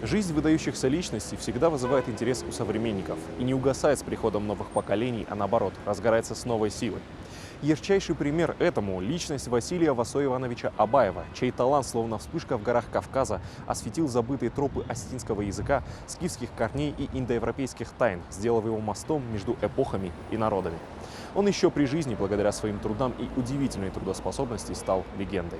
Жизнь выдающихся личностей всегда вызывает интерес у современников и не угасает с приходом новых поколений, а наоборот, разгорается с новой силой. Ярчайший пример этому – личность Василия Васо Ивановича Абаева, чей талант, словно вспышка в горах Кавказа, осветил забытые тропы осетинского языка, скифских корней и индоевропейских тайн, сделав его мостом между эпохами и народами. Он еще при жизни, благодаря своим трудам и удивительной трудоспособности, стал легендой.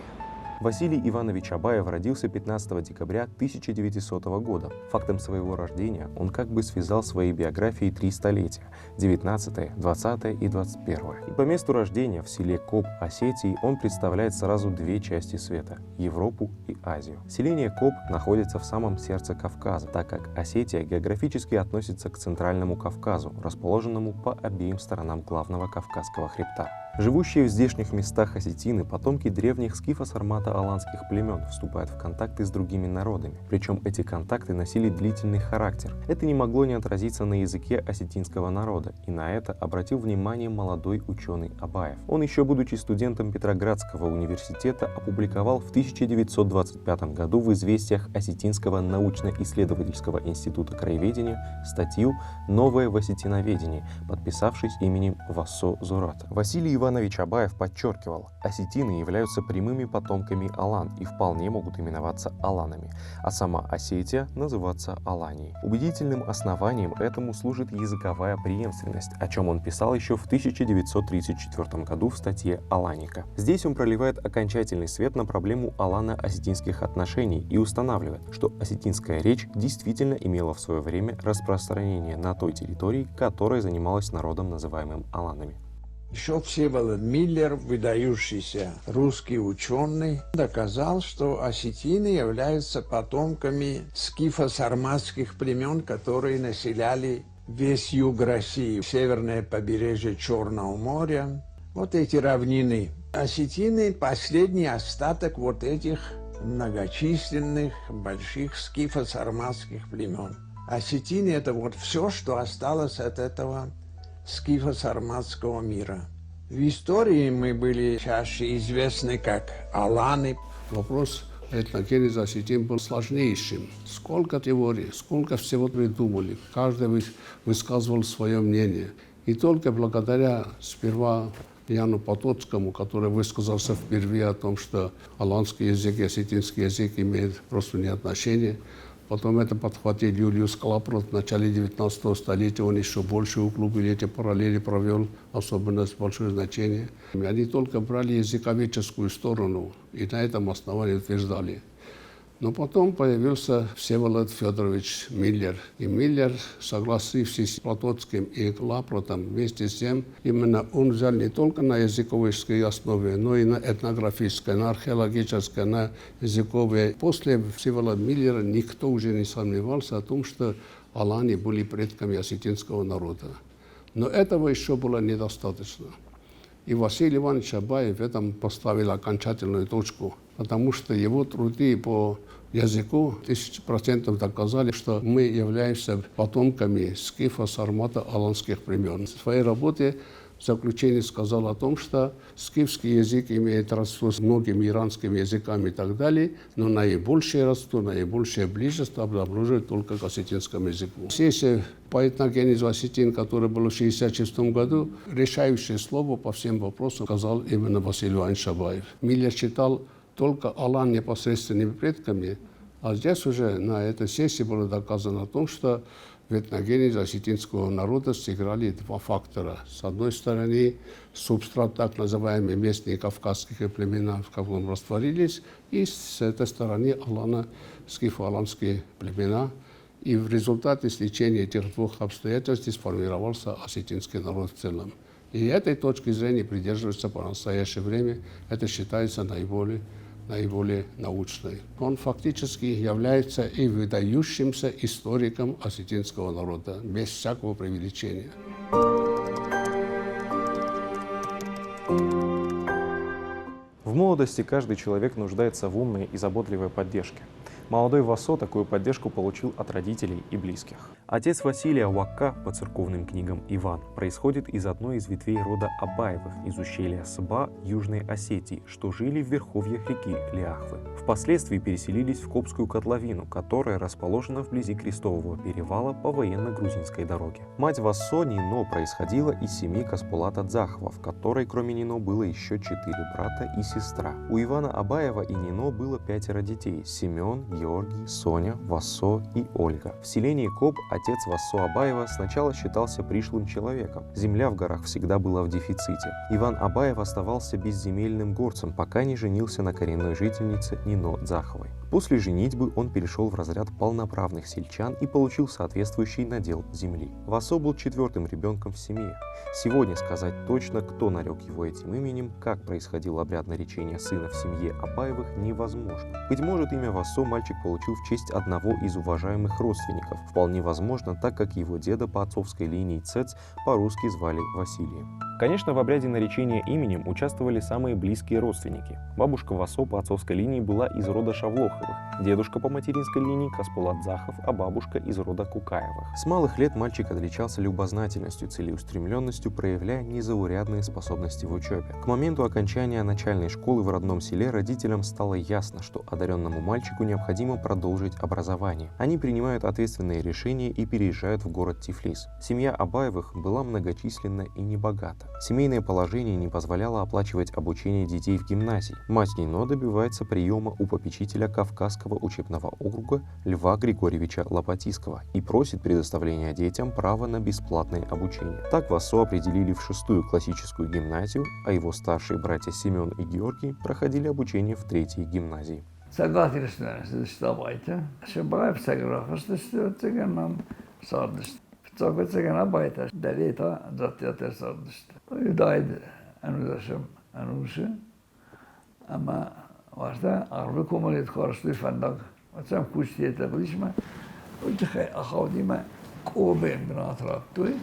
Василий Иванович Абаев родился 15 декабря 1900 года. Фактом своего рождения он как бы связал своей биографией 3 столетия – 19, 20 и 21. И по месту рождения в селе Коп Осетии он представляет сразу 2 части света – Европу и Азию. Селение Коп находится в самом сердце Кавказа, так как Осетия географически относится к Центральному Кавказу, расположенному по обеим сторонам главного Кавказского хребта. Живущие в здешних местах осетины, потомки древних скифо-сармато-аланских племен, вступают в контакты с другими народами. Причем эти контакты носили длительный характер. Это не могло не отразиться на языке осетинского народа, и на это обратил внимание молодой ученый Абаев. Он, еще будучи студентом Петроградского университета, опубликовал в 1925 году в «Известиях Осетинского научно-исследовательского института краеведения» статью «Новое в осетиноведении», подписавшись именем Васо Зурата. Василий Иванович Абаев подчеркивал, осетины являются прямыми потомками алан и вполне могут именоваться аланами, а сама Осетия называться Аланией. Убедительным основанием этому служит языковая преемственность, о чем он писал еще в 1934 году в статье «Аланика». Здесь он проливает окончательный свет на проблему алано-осетинских отношений и устанавливает, что осетинская речь действительно имела в свое время распространение на той территории, которая занималась народом, называемым аланами. Еще Всеволод Миллер, выдающийся русский ученый, доказал, что осетины являются потомками скифо-сарматских племен, которые населяли весь юг России, северное побережье Черного моря. Вот эти равнины. Осетины – последний остаток вот этих многочисленных больших скифо-сарматских племен. Осетины – это вот все, что осталось от этого скифо-сарматского мира. В истории мы были чаще известны как аланы. Вопрос этногенеза осетин был сложнейшим. Сколько теорий, сколько всего придумали. Каждый высказывал свое мнение. И только благодаря сперва Яну Потоцкому, который высказался впервые о том, что аланский язык и осетинский язык имеют родственные отношения. Потом это подхватил Юлиус Клапрот в начале 19 столетия. Он еще больше углубил эти параллели, провел особенность большое значение. Они только брали языковедческую сторону и на этом основании утверждали. Но потом появился Всеволод Федорович Миллер. И Миллер, согласившись с Потоцким и Клапротом, вместе с тем, именно он взял не только на языковой основе, но и на этнографической, на археологической, на языковой. После Всеволода Миллера никто уже не сомневался о том, что аланы были предками осетинского народа. Но этого еще было недостаточно. И Василий Иванович Абаев в этом поставил окончательную точку, потому что его труды по языку 1000% доказали, что мы являемся потомками скифо-сармато-аланских племен. В своей работе в заключении сказал о том, что скифский язык имеет родство с многими иранскими языками и так далее, но наибольшее родство, наибольшая близость обнаруживает только к осетинскому языку. Сессия по этногенезу осетин, который был в 1966 году, решающее слово по всем вопросам сказал именно Василий Иванович Абаев. Миллер считал только алан непосредственными предками, а здесь уже на этой сессии было доказано о том, что в этногенезе осетинского народа сыграли 2 фактора. С одной стороны, субстрат, так называемые местные кавказские племена, в каком растворились, и с этой стороны скифо-аланские племена. И в результате сличения этих 2 обстоятельств сформировался осетинский народ в целом. И этой точки зрения придерживается по настоящее время. Это считается наиболее научной. Он фактически является и выдающимся историком осетинского народа, без всякого преувеличения. В В молодости каждый человек нуждается в умной и заботливой поддержке. Молодой Васо такую поддержку получил от родителей и близких. Отец Василия Уакка, по церковным книгам Иван, происходит из одной из ветвей рода Абаевых из ущелья Сыба Южной Осетии, что жили в верховьях реки Ляхвы. Впоследствии переселились в Копскую котловину, которая расположена вблизи Крестового перевала по военно-грузинской дороге. Мать Васо Нино происходила из семьи Касполата Дзахова, в которой кроме Нино было еще 4 брата и сестра. У Ивана Абаева и Нино было 5 детей – Семен, Георгий, Соня, Васо и Ольга. В селении Коп отец Васо Абаева сначала считался пришлым человеком. Земля в горах всегда была в дефиците. Иван Абаев оставался безземельным горцем, пока не женился на коренной жительнице Нино Дзаховой. После женитьбы он перешел в разряд полноправных сельчан и получил соответствующий надел земли. Васо был 4-м ребенком в семье. Сегодня сказать точно, кто нарек его этим именем, как происходил обряд наречения сына в семье Абаевых, невозможно. Быть может, имя Васо мальчик получил в честь одного из уважаемых родственников. Вполне возможно, так как его деда по отцовской линии Цец по-русски звали Василием. Конечно, в обряде наречения именем участвовали самые близкие родственники. Бабушка Васо по отцовской линии была из рода Шавлоховых, дедушка по материнской линии Касполат Дзахов, а бабушка из рода Кукаевых. С малых лет мальчик отличался любознательностью, целеустремленностью, проявляя незаурядные способности в учебе. К моменту окончания начальной школы в родном селе родителям стало ясно, что одаренному мальчику необходимо продолжить образование. Они принимают ответственные решения и переезжают в город Тифлис. Семья Абаевых была многочисленна и небогата. Семейное положение не позволяло оплачивать обучение детей в гимназии. Мать Нино добивается приема у попечителя Кавказского учебного округа Льва Григорьевича Лопатиского и просит предоставления детям права на бесплатное обучение. Так Васо определили в 6-ю классическую гимназию, а его старшие братья Семен и Георгий проходили обучение в 3-й гимназии. Varsa ağırlık olmalıydı karşılığı fendak. Mesela kuştiyete kılışma. Öyle ki akavdime kobe bina tarattı.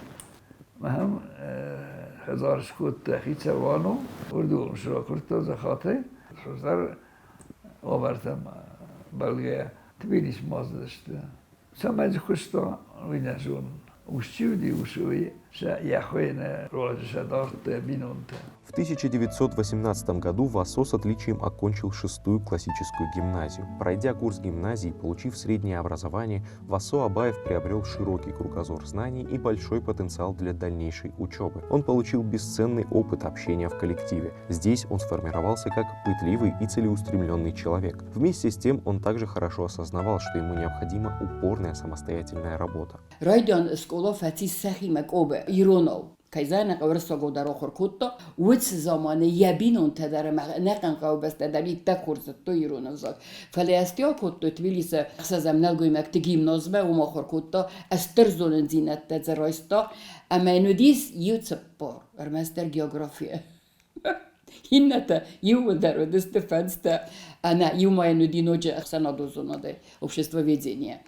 Mehem hezar şkut tehit sevano. Urdu müşra kurtta zakatı. Sözler obertem belgeye tbilis mazdı işte. Sen bence kuşta oynasın. Ущивди ушуи, ша яхуэна рожа дарт бинунта. В 1918 году Васо с отличием окончил 6-ю классическую гимназию. Пройдя курс гимназии и получив среднее образование, Васо Абаев приобрел широкий кругозор знаний и большой потенциал для дальнейшей учебы. Он получил бесценный опыт общения в коллективе. Здесь он сформировался как пытливый и целеустремленный человек. Вместе с тем он также хорошо осознавал, что ему необходима упорная самостоятельная работа. كايزانا قورسو غودارو خوركوتو ويتس زمانه يبينون تدار نقن قاو بس تدبي تكورز تويرون زاك فلاستيو كوتو تبيليس خسازم نلغوي مكتگيم نوزبه وما خوركوتو استرزون زينت تزرايستا اما نوديس يوتسبور ارمستر جغرافيا هنتا يودارو دستفانستا она юмая нудиноче ахсанадозонаде обществоведение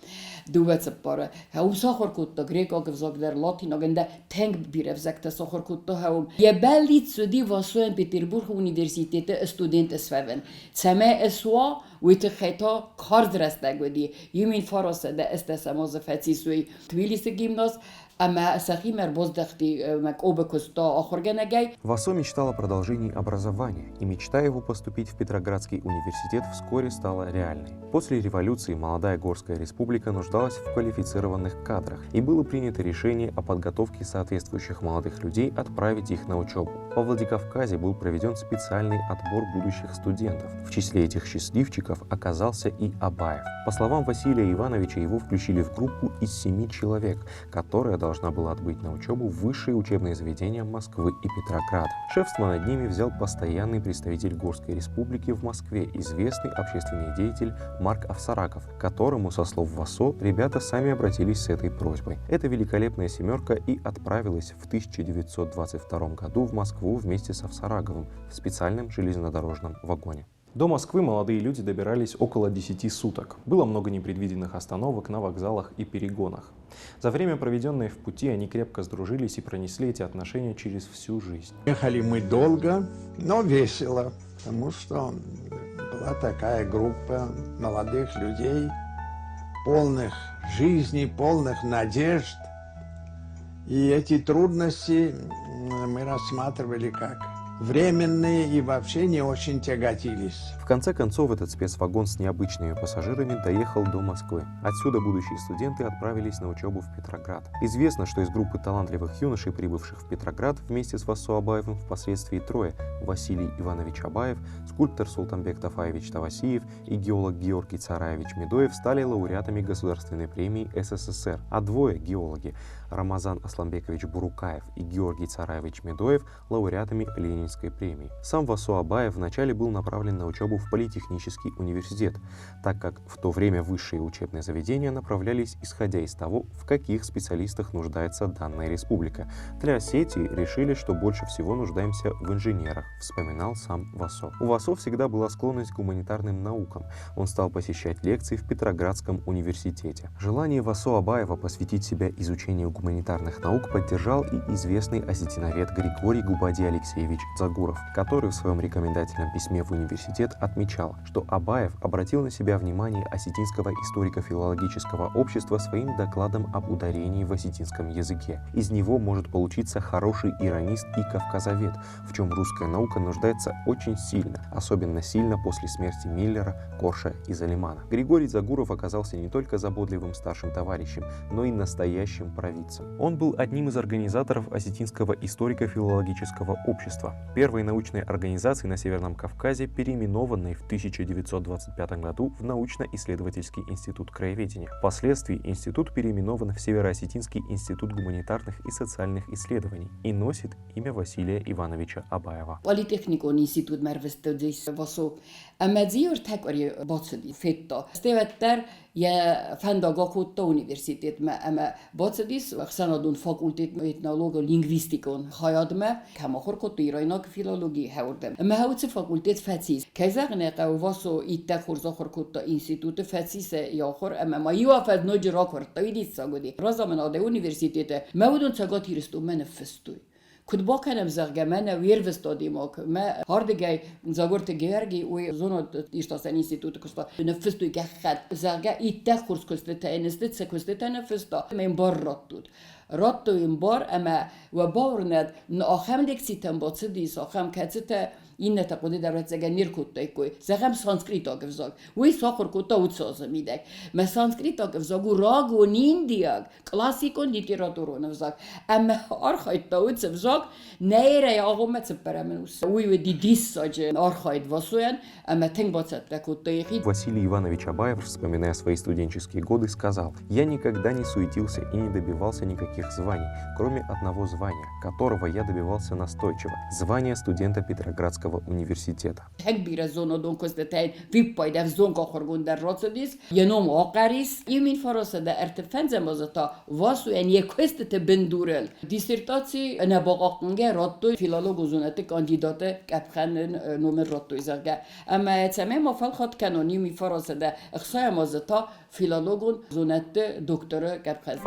дувеца пара ха усахоркутто греко гзогдер латиногенда тенг биревзекта сахоркутто ха ебелит суди васуен Петербург университете студент свевен цеме eswa ويت خيتا كاردرستگودي يمين فارس ده استسماز فتيسوي تبيليس гимназ أما سخيمر بوздахти مكوبة كستا آخرجناجي. Васо мечтал о продолжении образования, и мечта его поступить в Петроградский университет вскоре стала реальной. После революции молодая Горская республика нуждалась в квалифицированных кадрах, и было принято решение о подготовке соответствующих молодых людей отправить их на учебу. Во Владикавказе был проведен специальный отбор будущих студентов. В числе этих счастливчиков оказался и Абаев. По словам Василия Ивановича, его включили в группу из 7 человек, которая должна была отбыть на учебу в высшие учебные заведения Москвы и Петрограда. Шефство над ними взял постоянный представитель Горской республики в Москве, известный общественный деятель Марк Овсараков, к которому, со слов Васо, ребята сами обратились с этой просьбой. Эта великолепная семерка и отправилась в 1922 году в Москву вместе с Овсараковым в специальном железнодорожном вагоне. До Москвы молодые люди добирались около 10 суток. Было много непредвиденных остановок на вокзалах и перегонах. За время, проведенное в пути, они крепко сдружились и пронесли эти отношения через всю жизнь. Ехали мы долго, но весело. потому что была такая группа молодых людей, полных жизни, полных надежд. И эти трудности мы рассматривали как временные и вообще не очень тяготились. В конце концов, этот спецвагон с необычными пассажирами доехал до Москвы. Отсюда будущие студенты отправились на учебу в Петроград. Известно, что из группы талантливых юношей, прибывших в Петроград вместе с Васо Абаевым, впоследствии трое – Василий Иванович Абаев, скульптор Султанбек Тафаевич Тавасиев и геолог Георгий Цараевич Медоев – стали лауреатами Государственной премии СССР, а двое – геологи – Рамазан Асланбекович Бурукаев и Георгий Цараевич Медоев – лауреатами Ленинской премии. Сам Васо Абаев вначале был направлен на учебу в Политехнический университет, так как в то время высшие учебные заведения направлялись исходя из того, в каких специалистах нуждается данная республика. Для Осетии решили, что больше всего нуждаемся в инженерах, вспоминал сам Васо. У Васо всегда была склонность к гуманитарным наукам. Он стал посещать лекции в Петроградском университете. Желание Васо Абаева посвятить себя изучению гуманитарных наук поддержал и известный осетиновед Григорий Губади Алексеевич Дзагуров, который в своем рекомендательном письме в университет отмечал, что Абаев обратил на себя внимание Осетинского историко-филологического общества своим докладом об ударении в осетинском языке. Из него может получиться хороший иронист и кавказовед, в чем русская наука нуждается очень сильно, особенно сильно после смерти Миллера, Корша и Залимана. Григорий Дзагуров оказался не только заботливым старшим товарищем, но и настоящим провидцем. Он был одним из организаторов Осетинского историко-филологического общества, первой научной организации на Северном Кавказе, переименованной в 1925 году в Научно-исследовательский институт краеведения. Впоследствии институт переименован в Североосетинский институт гуманитарных и социальных исследований и носит имя Василия Ивановича Абаева. Политехникон институт мервестодис Васо Амадзиор такори бацди фетто стеветтер я фандагакотта университет ама бацдис хсанадун факультет этнолога лингвистикон хаядма камахор кот ирайнак филологи хавдем ама хавц факультет фатис кайзагне qa Васо итта хурзахор котта институт фатис яхор ама ма юафад ножракор тайдис сагоди разаман аде университет мавдун цагат иристу менфестуй كنت باكنم زغمانه ويرفستاديموك ما هاردجاي زاغورت جيرجي وزونو يشتاسن انستيتوت كستا نفستو يخد زغا يتخورس كستا انستيت سكستا نفستا من براتود راتو ينبار اما وباورند ناخم ديك سيتم باتسدي ساخم كاتتا این نتقدی در وقت زگر نیر کتای کوی زغم سانسکریت آگفزاگ وی ساخر کتا اوتسازه میدک ما سانسکریت آگفزاگو راگ و نین دیاگ کلاسیکون لیتراتورون افزاگ اما آرخایت تا اوتسفزاگ نیره یا آقومت سپرمنوس وی و دیدیس ساجه آرخایت واسوین اما تنگ باتسد کتای خید. Василий Иванович Абаев, вспоминая свои студенческие годы, сказал: «Я никогда не суетился и не добивался никаких званий, кроме одного звания, которого я добивался настойчиво – звания студента Петроградского университета». Hegbire zonodon köztetein vippajdef zonkachorgondar racodis, jenom akaris, imin farasada ertefenzem azata vasuen je köztete bendurel. Dissertaci ne bagaknge ratto filologo zonete kandidate kapkhanen nomen ratto izarga. Ama tsame ma falkhat kanoni mi farasada ikhsayam azata filologon zonete doktora kapkhaz.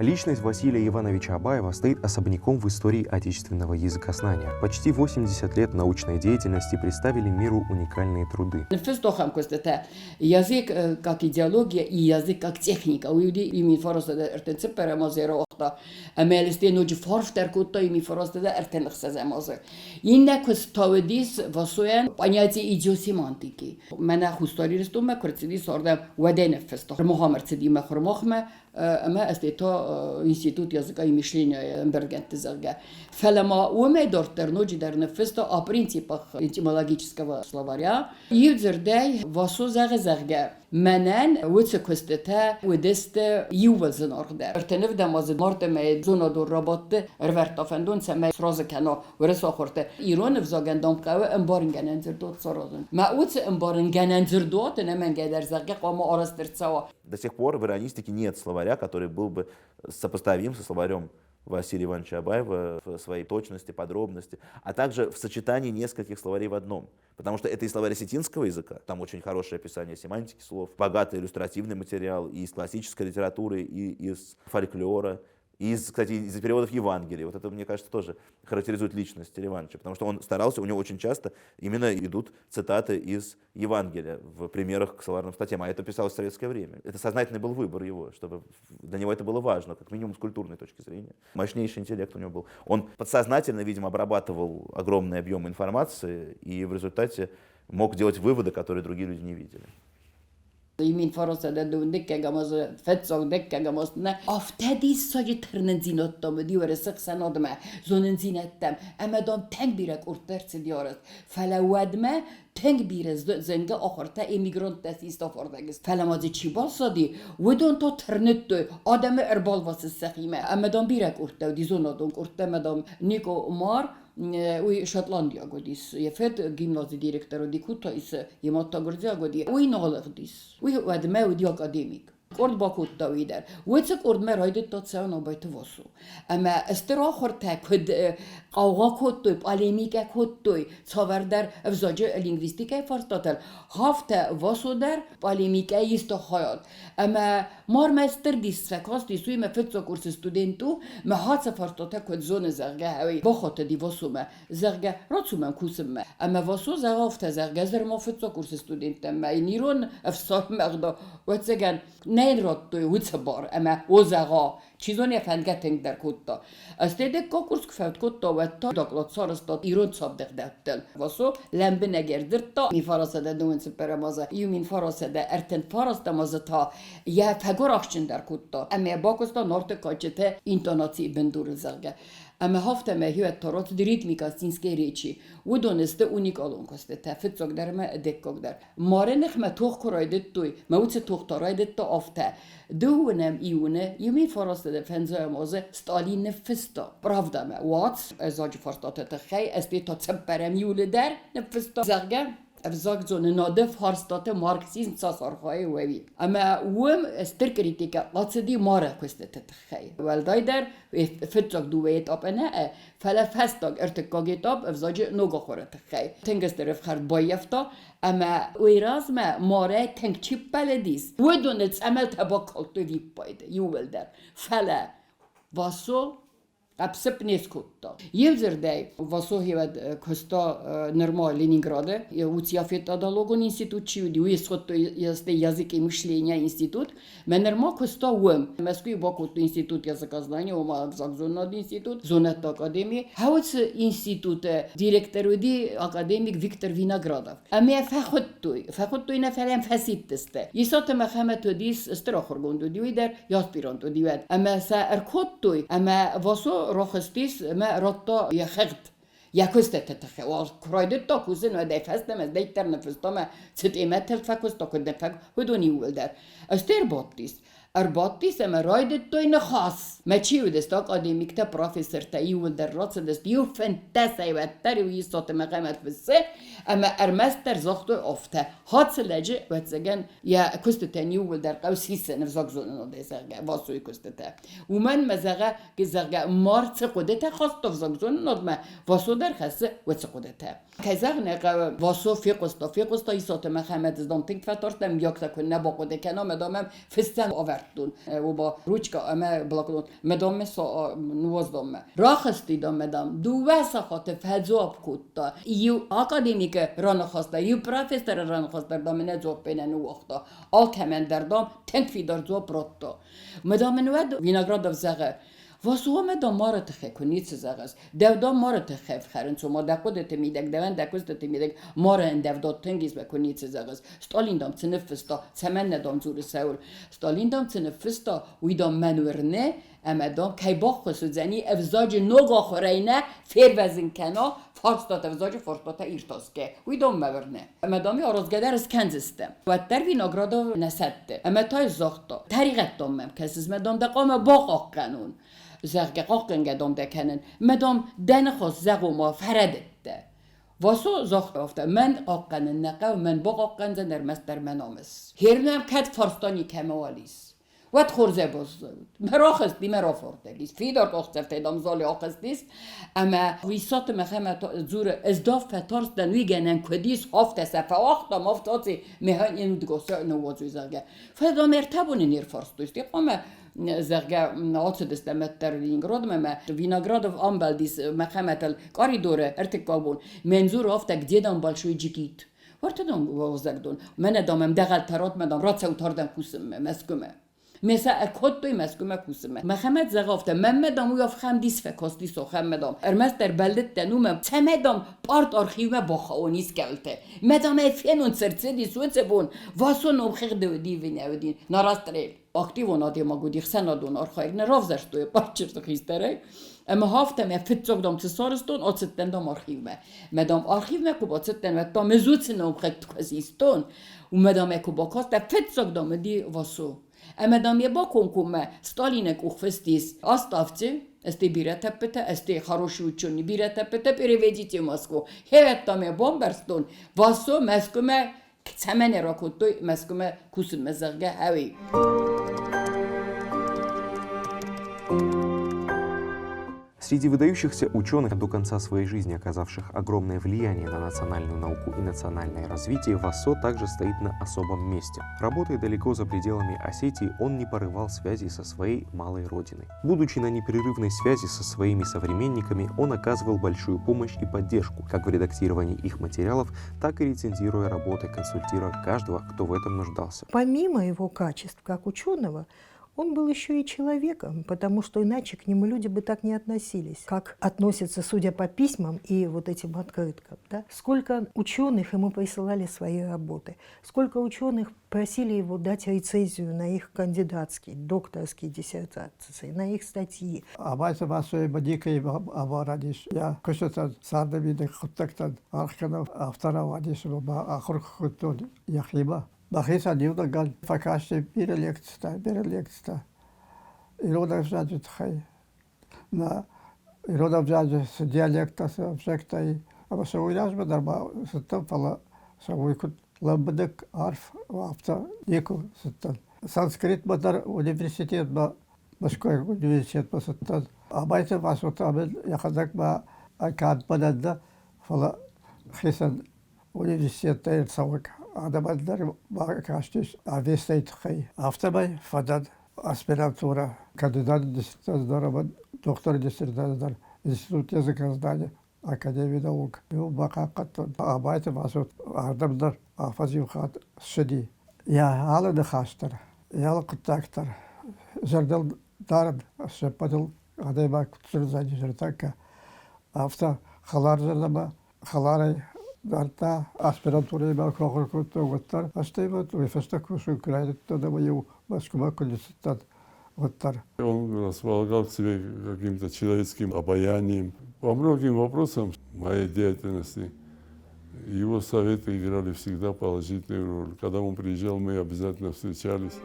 Личность Василия Ивановича Абаева стоит особняком в истории отечественного языкознания. Почти 80 лет научной деятельности представили миру уникальные труды. Нефестохам костете язык как идеология и язык как техника. Уйди ими фаросада эртен перемазера охта. Амелисте ноджи фарфтер кутта ими фаросада эртен хсазамазер. Инна костовдис васуен понятие идиосемантики. Мана хусториристум макрцди сорда ваден фестох. Мухаммерцди махрмахма اما استيتا انستيتوت языка и мышления Бергент зага. Фелема уме дортер ночи در نفستا о принципах этимологического словаря. Юзердей васу зага. Менен وتسكستتا ودست يوزن أقدر. ارتنفدم از مارتم زونا دور رباط رفتافندون سما سراز کنا ورس آخرته. ایران فزاگن دام قوه انبارنگن انزردوت سرازن. معوت انبارنگن انزردوت نمن قدر زغق و ما آرسترت سوا. До сих пор в иронистике нет словаря, который был бы сопоставим со словарем Василия Ивановича Абаева в своей точности, подробности, а также в сочетании нескольких словарей в одном. Потому что это и словарь осетинского языка, там очень хорошее описание семантики слов, богатый иллюстративный материал и из классической литературы, и из фольклора, Кстати, из переводов Евангелия. Вот это, мне кажется, тоже характеризует личность Василия Ивановича, потому что он старался, у него очень часто именно идут цитаты из Евангелия в примерах к словарным статьям, а это писалось в советское время. Это сознательный был выбор его, чтобы для него это было важно, как минимум с культурной точки зрения. Мощнейший интеллект у него был. Он подсознательно, видимо, обрабатывал огромный объем информации и в результате мог делать выводы, которые другие люди не видели. Min fara sa det då däcka mås fettsag däcka mås nej aftadi så ternenzinot de diyor sıksan odma zonun zinettem ama dom tank birek urtert diyorat fala wadma tank birez zenge oxorta emigrant das istafordagis fala mazi chi bolsadi wedon to ternetto adamı erbal vas sakhime ama dom birek urta di zonodon urta madam niko mar Uj Šotlandija godis, je fed gimnazi direktor dikuta is je matta grzia godi. Uj nalagdis. Uj ad me udi akademik. Kord bakutta uider. Ujcek ord me rajdet tot se ono bajtu vosu. Ama استراخورتك هد قوغا كوتوي باليميكا كوتوي صوردر افزاج لينغويستيكا فرستاتل هافتا واسودر باليميكا يستخايات اما مار ماستر ديس فكاستي سوي ما فتسو كورس ستودنتو ما هات فرستاتا كود زون زرغا هوي بخوت دي واسوما زرغا راتسوما كوسما اما واسو زرافتا زرغا زر ما فتسو كورس ستودنت ما نيرون افسا مغدا واتسگن نين راتوي وتسبار اما وزغا چیزونی فنگتنگ در کتا. استیده کورس کفت کتا و تا دکلات سارستاد ایران صابدق دادن. واسو لمبه نگردرد تا می فراسده دوین سپر مازه. یو من فراسده ارتن فراسته مازه تا یه فگر آخشن در کتا. اما باکستا نارت کاچته اینتوناتی بندور زرگه. اما هفته ما هیوت تارات ریتمیکا سینسکی ریچی و دونسته اونیک آلون کسته تفت زاگدر ما دکاک در ماره نخمه توخ کرایدت توی موت توخ تارایدت تا آفته دوونم ایونه یمی فراسته ده فنزای مازه ستالین نفستا pravda me وات ازاج فرستاته تخی استی تا تبرم یوله در نفستا زرگه افزاك زون نادف هارستات ماركسيزم صارخاي ووي اما وم استر كريتيكا قصدي مارا كوستت تخي والدايدر فتزاك دويت اب انا فلا فاستاك ارتكاجيت اب افزاج نوغا خورت تخي تنگستر فخر بايفتا اما ويراز ما مارا تنگ چيب بلديس ودونت عمل تباكل تو وي بايد يولدر فلا واسو Апсеп нескутта. Евзердей васохивад коста нормал Ленинграда. Я уцьяфет адалогон институт чиуди. Уисхотто ясте язык и мышления институт. Мен нормал коста уэм. Москве бакутто институт языкознания. Ома абзакзоннад институт. Зонетта академии. Хауц институт директоруди академик Виктор Виноградов. Ами фахоттой. Фахоттой нафалем фаситтесте. Исата махамет одис страхоргондо диуидер. Яспиранто диуид. Ама са аркоттой. Ама васо روخستیس ما رتا یا خرد یا کست تتخه و کرایدت تا کوزن و دیفستم از دیتر نفستم ست ایمت الفکست تا کد نفک هدونی ولدر استر باتیس ارباتیس اما رایدت تو این خاص ما چی ودست اکادمیک تا پروفسور تا ایول در راتس دست یو فانتاسی و تری و یستات مقامت بسه اما ارمستر زخت افته هات لجه و تزگن یا کست تنیو ول در قوسی سنف زخزون نده زرگه واسوی کست تا و من مزگه که زرگه مارت قدرت خواست زخزون نده واسو در خسته و قدرت که زرگه واسو فیقستا یستات مقامت زدم تنگ فتارتم یکتا کنه با قدرت کنه مدامم فستن آوردون و با روچکا اما بلاکدون مدام سا نوازدم راخستی دام مدام دو واسه خاطر فضاب کتا یو اکادمیک ران خواسته یو پروفسور ران خواسته دام نجوب بینن وقتا آل کمن دردام تنگ فیدار زوب رتا مدام نواد ویناگراد زغه واسو مدام مارت خه کنیت زغس دودام مارت خه خرن سو ما دقودت میدک دوان دکوست میدک مار اندودات تنگیز بکنیت زغس ستالین دام تنفستا سمن ندام زور سول ستالین دام تنفستا ویدام منورنه اما دام کی باخوس زنی افزاج نوگا خورینه فیر وزن کنا فارستات افزاج فارستات ایرتاسکه ویدام مورنه اما دامی آرازگدر از کنزسته و در ویناگرادا نسده اما تای زاختا طریقت دامم کسیز مدام دقام باق قانون زرگ قاقنگ دام دکنن مدام دن خواست زغو ما فردده واسو زاخت افته من قاقنن نقه و من با قاقن زنر مستر منامس هرنم کد فارستانی کموالیس وقت خورزه بازد مراخستی مرافوردلیس فیدار کاختفته دامزالی آخستیس اما ویسات مخمت زور ازداف فتارس دنوی گنن کدیس هفته سفه آختا مفتاتی مهان این دگاسه نوازوی زرگه فدا مرتبون نیر فارستویستی اما زرگه ناچه دستمتر لینگراد مم ویناگرادوف آمبلدیس مخمتل کاریدوره ارتکابون منظور آفته گدیدم بالشوی جکیت ورتدم وازگدون من دامم دقل ترات مدام رات سوتاردم کوسم مسکمه مثلا اکود توی مسکومه کوسمه محمد زغافته ممدام و یاف خم دیس فکاستی سو خمدام ارمز در بلدت تنومم تمدام پارت آرخیومه با خاونیس کلته مدام افینون سرچه دی سوچه بون واسو نوخیق دی وینودین ناراستریل اکتیو نادی ما گودی خسنا دون آرخایگ نرافزش توی پارچرتو خیستره اما هافتم فتزوگ دام تسارستون آتستن دام آرخیومه مدام آرخیومه کو باتستن و تا مزوت نوخیق تکازیستون و مدام اکو باکاست فتزوگ دام دی واسو اما دام یه با کنکومه ستالینک اخفستیس استافچه استی بیره تپته استی خروشی وچونی بیره تپته پریویدیتی ماسکو هیوت دام یه بامبرستون واسو مسکومه کتمن راکوتوی مسکومه کوسن مزرگه هوی Среди выдающихся ученых, до конца своей жизни оказавших огромное влияние на национальную науку и национальное развитие, Вассо также стоит на особом месте. Работая далеко за пределами Осетии, он не порывал связи со своей малой родиной. Будучи на непрерывной связи со своими современниками, он оказывал большую помощь и поддержку, как в редактировании их материалов, так и рецензируя работы, консультируя каждого, кто в этом нуждался. Помимо его качеств как ученого, он был еще и человеком, потому что иначе к нему люди бы так не относились, как относятся, судя по письмам и вот этим открыткам. Да? Сколько ученых ему присылали свои работы, сколько ученых просили его дать рецензию на их кандидатские, докторские диссертации, на их статьи. Абайса басой бадикой абарадиш. Я кушатан сардабиды хуттактан арханов автора вадиш руба ахурхутон яхиба. Бахиса дивда гал факаши перелекста. Ирода взяджет хай. На ирода взяджет с диалекта с обжекта. Ама се уяжба дарба саттапала савуйкут лабдак арф вафта еку саттан. Санскрит бадар университет ба башкой университет ба саттан. Абайса басута абел яхадак ба акад бададда фала хисан университет тайр савук. Адамдар багаштиш авестейт хай. Автабай фадад аспирантура кандидат диссертация доктор диссертация институт языкознания Академии наук. Ю бакакат абайт масут адамдар афазиухат шеди. Я ала дхастар. Я контактар. Жардал дард шепадл адема кутсурзани жертака. Авто халар жардама халарай дарта аспирантура ба кохоркото ваттар астайбат уефастаку шукрайдто да мою баскума колеситат ваттар. Он располагал к себе каким-то человеческим обаянием. По многим вопросам моей деятельности его советы играли всегда положительную роль. Когда он приезжал, мы обязательно встречались.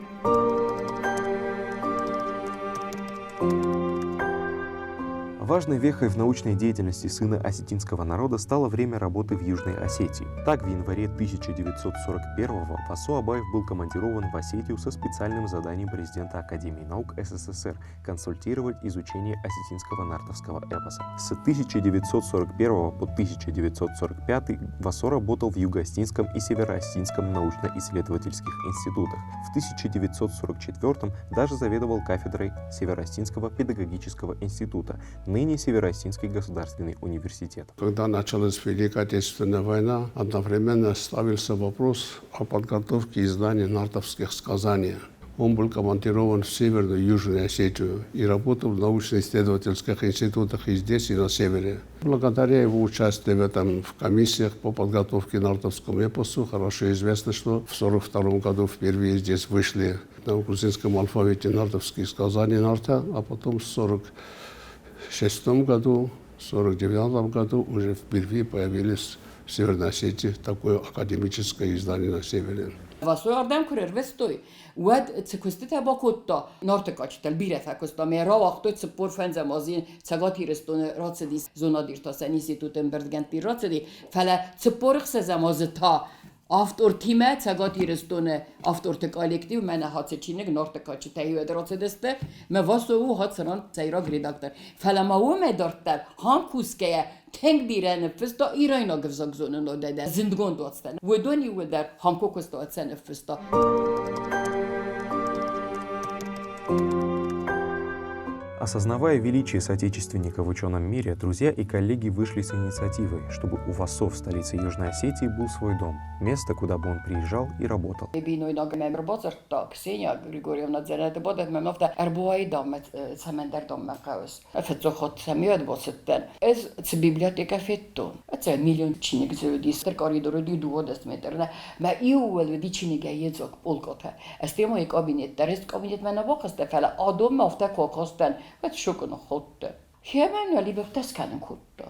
Важной вехой в научной деятельности сына осетинского народа стало время работы в Южной Осетии. Так, в январе 1941-го Вассо Абаев был командирован в Осетию со специальным заданием президента Академии наук СССР консультировать изучение осетинского нартовского эпоса. С 1941 по 1945 Вассо работал в Юго-Осетинском и Северо-Осетинском научно-исследовательских институтах. В 1944 даже заведовал кафедрой Северо-Осетинского педагогического института, ныне Северо-Осетинский государственный университет. Когда началась Великая Отечественная война, одновременно ставился вопрос о подготовке издания нартовских сказаний. Он был командирован в Северную и Южную Осетию и работал в научно-исследовательских институтах и здесь, и на севере. Благодаря его участию в комиссиях по подготовке нартовскому эпосу, хорошо известно, что в 1942 году впервые здесь вышли на грузинском алфавите нартовские сказания нарта, а потом в 1946 году, в 1949 году уже впервые появились в Северной Осетии такое академическое издание на севере. Васо ардам курер вестой. Уад цикустите бакотта нартекачтел бирефекоста мера вақто цпор фензамазин цагати рестон рацдис зонадирта институтен бергенти рацди фала цпорх сезамазта автор тиме цагати рестон авторте коллектив мене хацечинек нартекачи тайуд рацдесте ме васо у хацран цайра редактор фала мауме дартер ханкуске تنگ بیرن نفستا ایراینا گفزاگ زونن رو داده زندگان دوستن و دونی و در همکو کستا اتسن نفستا Осознавая величие соотечественника в ученом мире, друзья и коллеги вышли с инициативой, чтобы у Васов, столицы Южной Осетии, был свой дом, место, куда бы он приезжал и работал. Бинойнаг мембер боцерта Ксения Григорьевна дзенет бодет мемнофта арбуай дом цемендер дом мақаус. Фецохот самиад боцеттен. Ez библиотека феттон. Это миллион чиник зődис. Тэр коридору дудуодас метерна. Ма иуэл дичиниг езок полгота. Эстемо кабинет. Дарес кабинет мена вақаста фала адом мафта кокостен. Вет шокон хотте. Хемен вали бехтас канен кутта.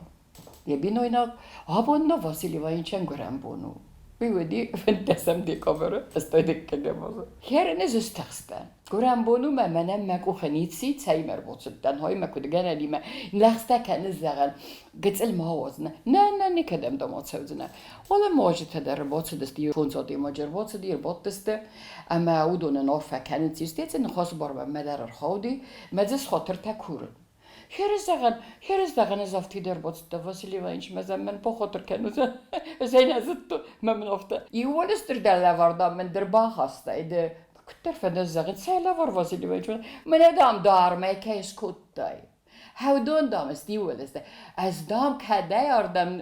Бинойнаг абонно Васильевичен грамбону. Bivdi fentesem di kamera, ezt ödekkedem az. Heren ez ösztexten. Korán bonu menem meg uxenitsi, ceimer bocsettan, haj meg hogy geneli me. Lexteken ezzel gecel mahozna. Ne nikedem damacevzne. Ola možete da rabocedesti fonzati magyar bocedi, botteste, ama udon nofa kenitsi stecen hasbarba medar arhaudi, medzes khater takurun. Herezdagan ez aftider botsta Vasilievich mezemmen poxotur kenuz. Zeynezittu memnofta. Iuolestirdalle vardan men derba hastaydı. Kutter fenezzagan sayla var Vasilievich. Men adam darmay keys kuttay. Havdon dam stiuoleste. Az dam kaday ardam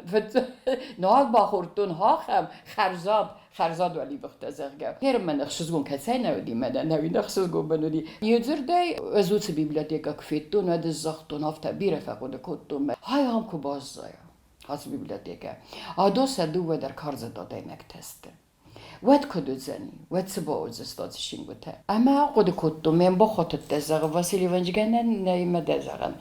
nal baxurtun haqam خرزاد ولی بخت زرگا. هر من خشزگون کسی نودی مدن نوید خشزگون بنودی. یزرده ازوت بیبلیاتیکا کفیتون و دزاختون هفته بیره فقود کتون م. های هم کو بازایا. هاس بیبلیاتیکا. آدو سدو و در کارز داده نکتسته. وقت کدو زنی. وقت سباوز استادشین بوده. اما قد کتون من با خاطر دزاغ واسیلی ونجگنن نیم دزاغن.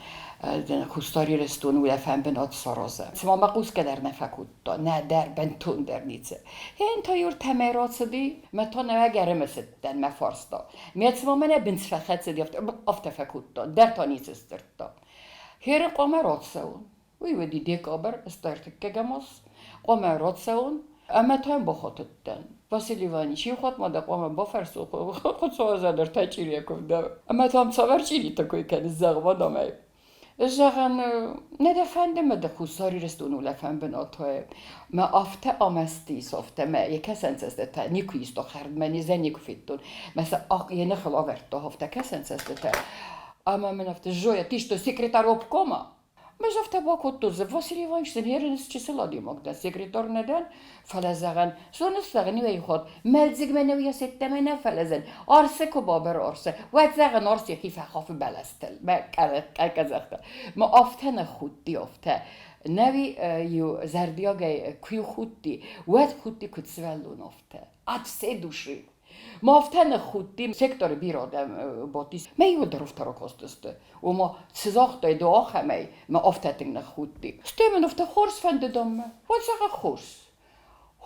خوستاری رستون و لفن بنات سرازه. سما مقوس کدر نفکوتا نه در بنتون در نیچه. این تایور تمرات سدی متون نگره مسدن مفارستا. میاد سما من بنت فخت سدی افت فکوتا در تانیس استرتا. هر قمرات سون. وی دیکابر استرت کجماس قمرات سون. اما تایم بخاطتن. Васильевич, я ход мода قام بفرسو خود سوازه در تاچیریه کفته. اما تام سوار چیری تکوی کنی زغوا دامه. زغن ندفندم ده خوستاری رستونو لفن بناتوه ما افته آمستی سافته ما یکسنس است تا نیکویست آخر منی زنی کفیتون مثلا یه نخل آورد تا هفته کسنس است تا اما من افته جویا تیش تو سکرتار obkoma ما جفته با کتوز Васильевич سنیرنس چی سلادی مقدر سکرتار ندن فلزغن سونس زغنی وی خود ملزگ منو یا سته منو فلزن آرسه کو بابر آرسه و زغن آرسه خیفه خاف بلستل ما کزخته ما آفتن خودی آفته نوی یو زردیاگه کیو خودی و خودی کتسولون آفته ات سه دوشی ما آفتن خودی سکتور بیرادم باتیس میو درفت را کاستسته و ما سزاخته دو آخمی ما آفتن خودی ستیمن آفته خورس فنده دامه و زغن خورس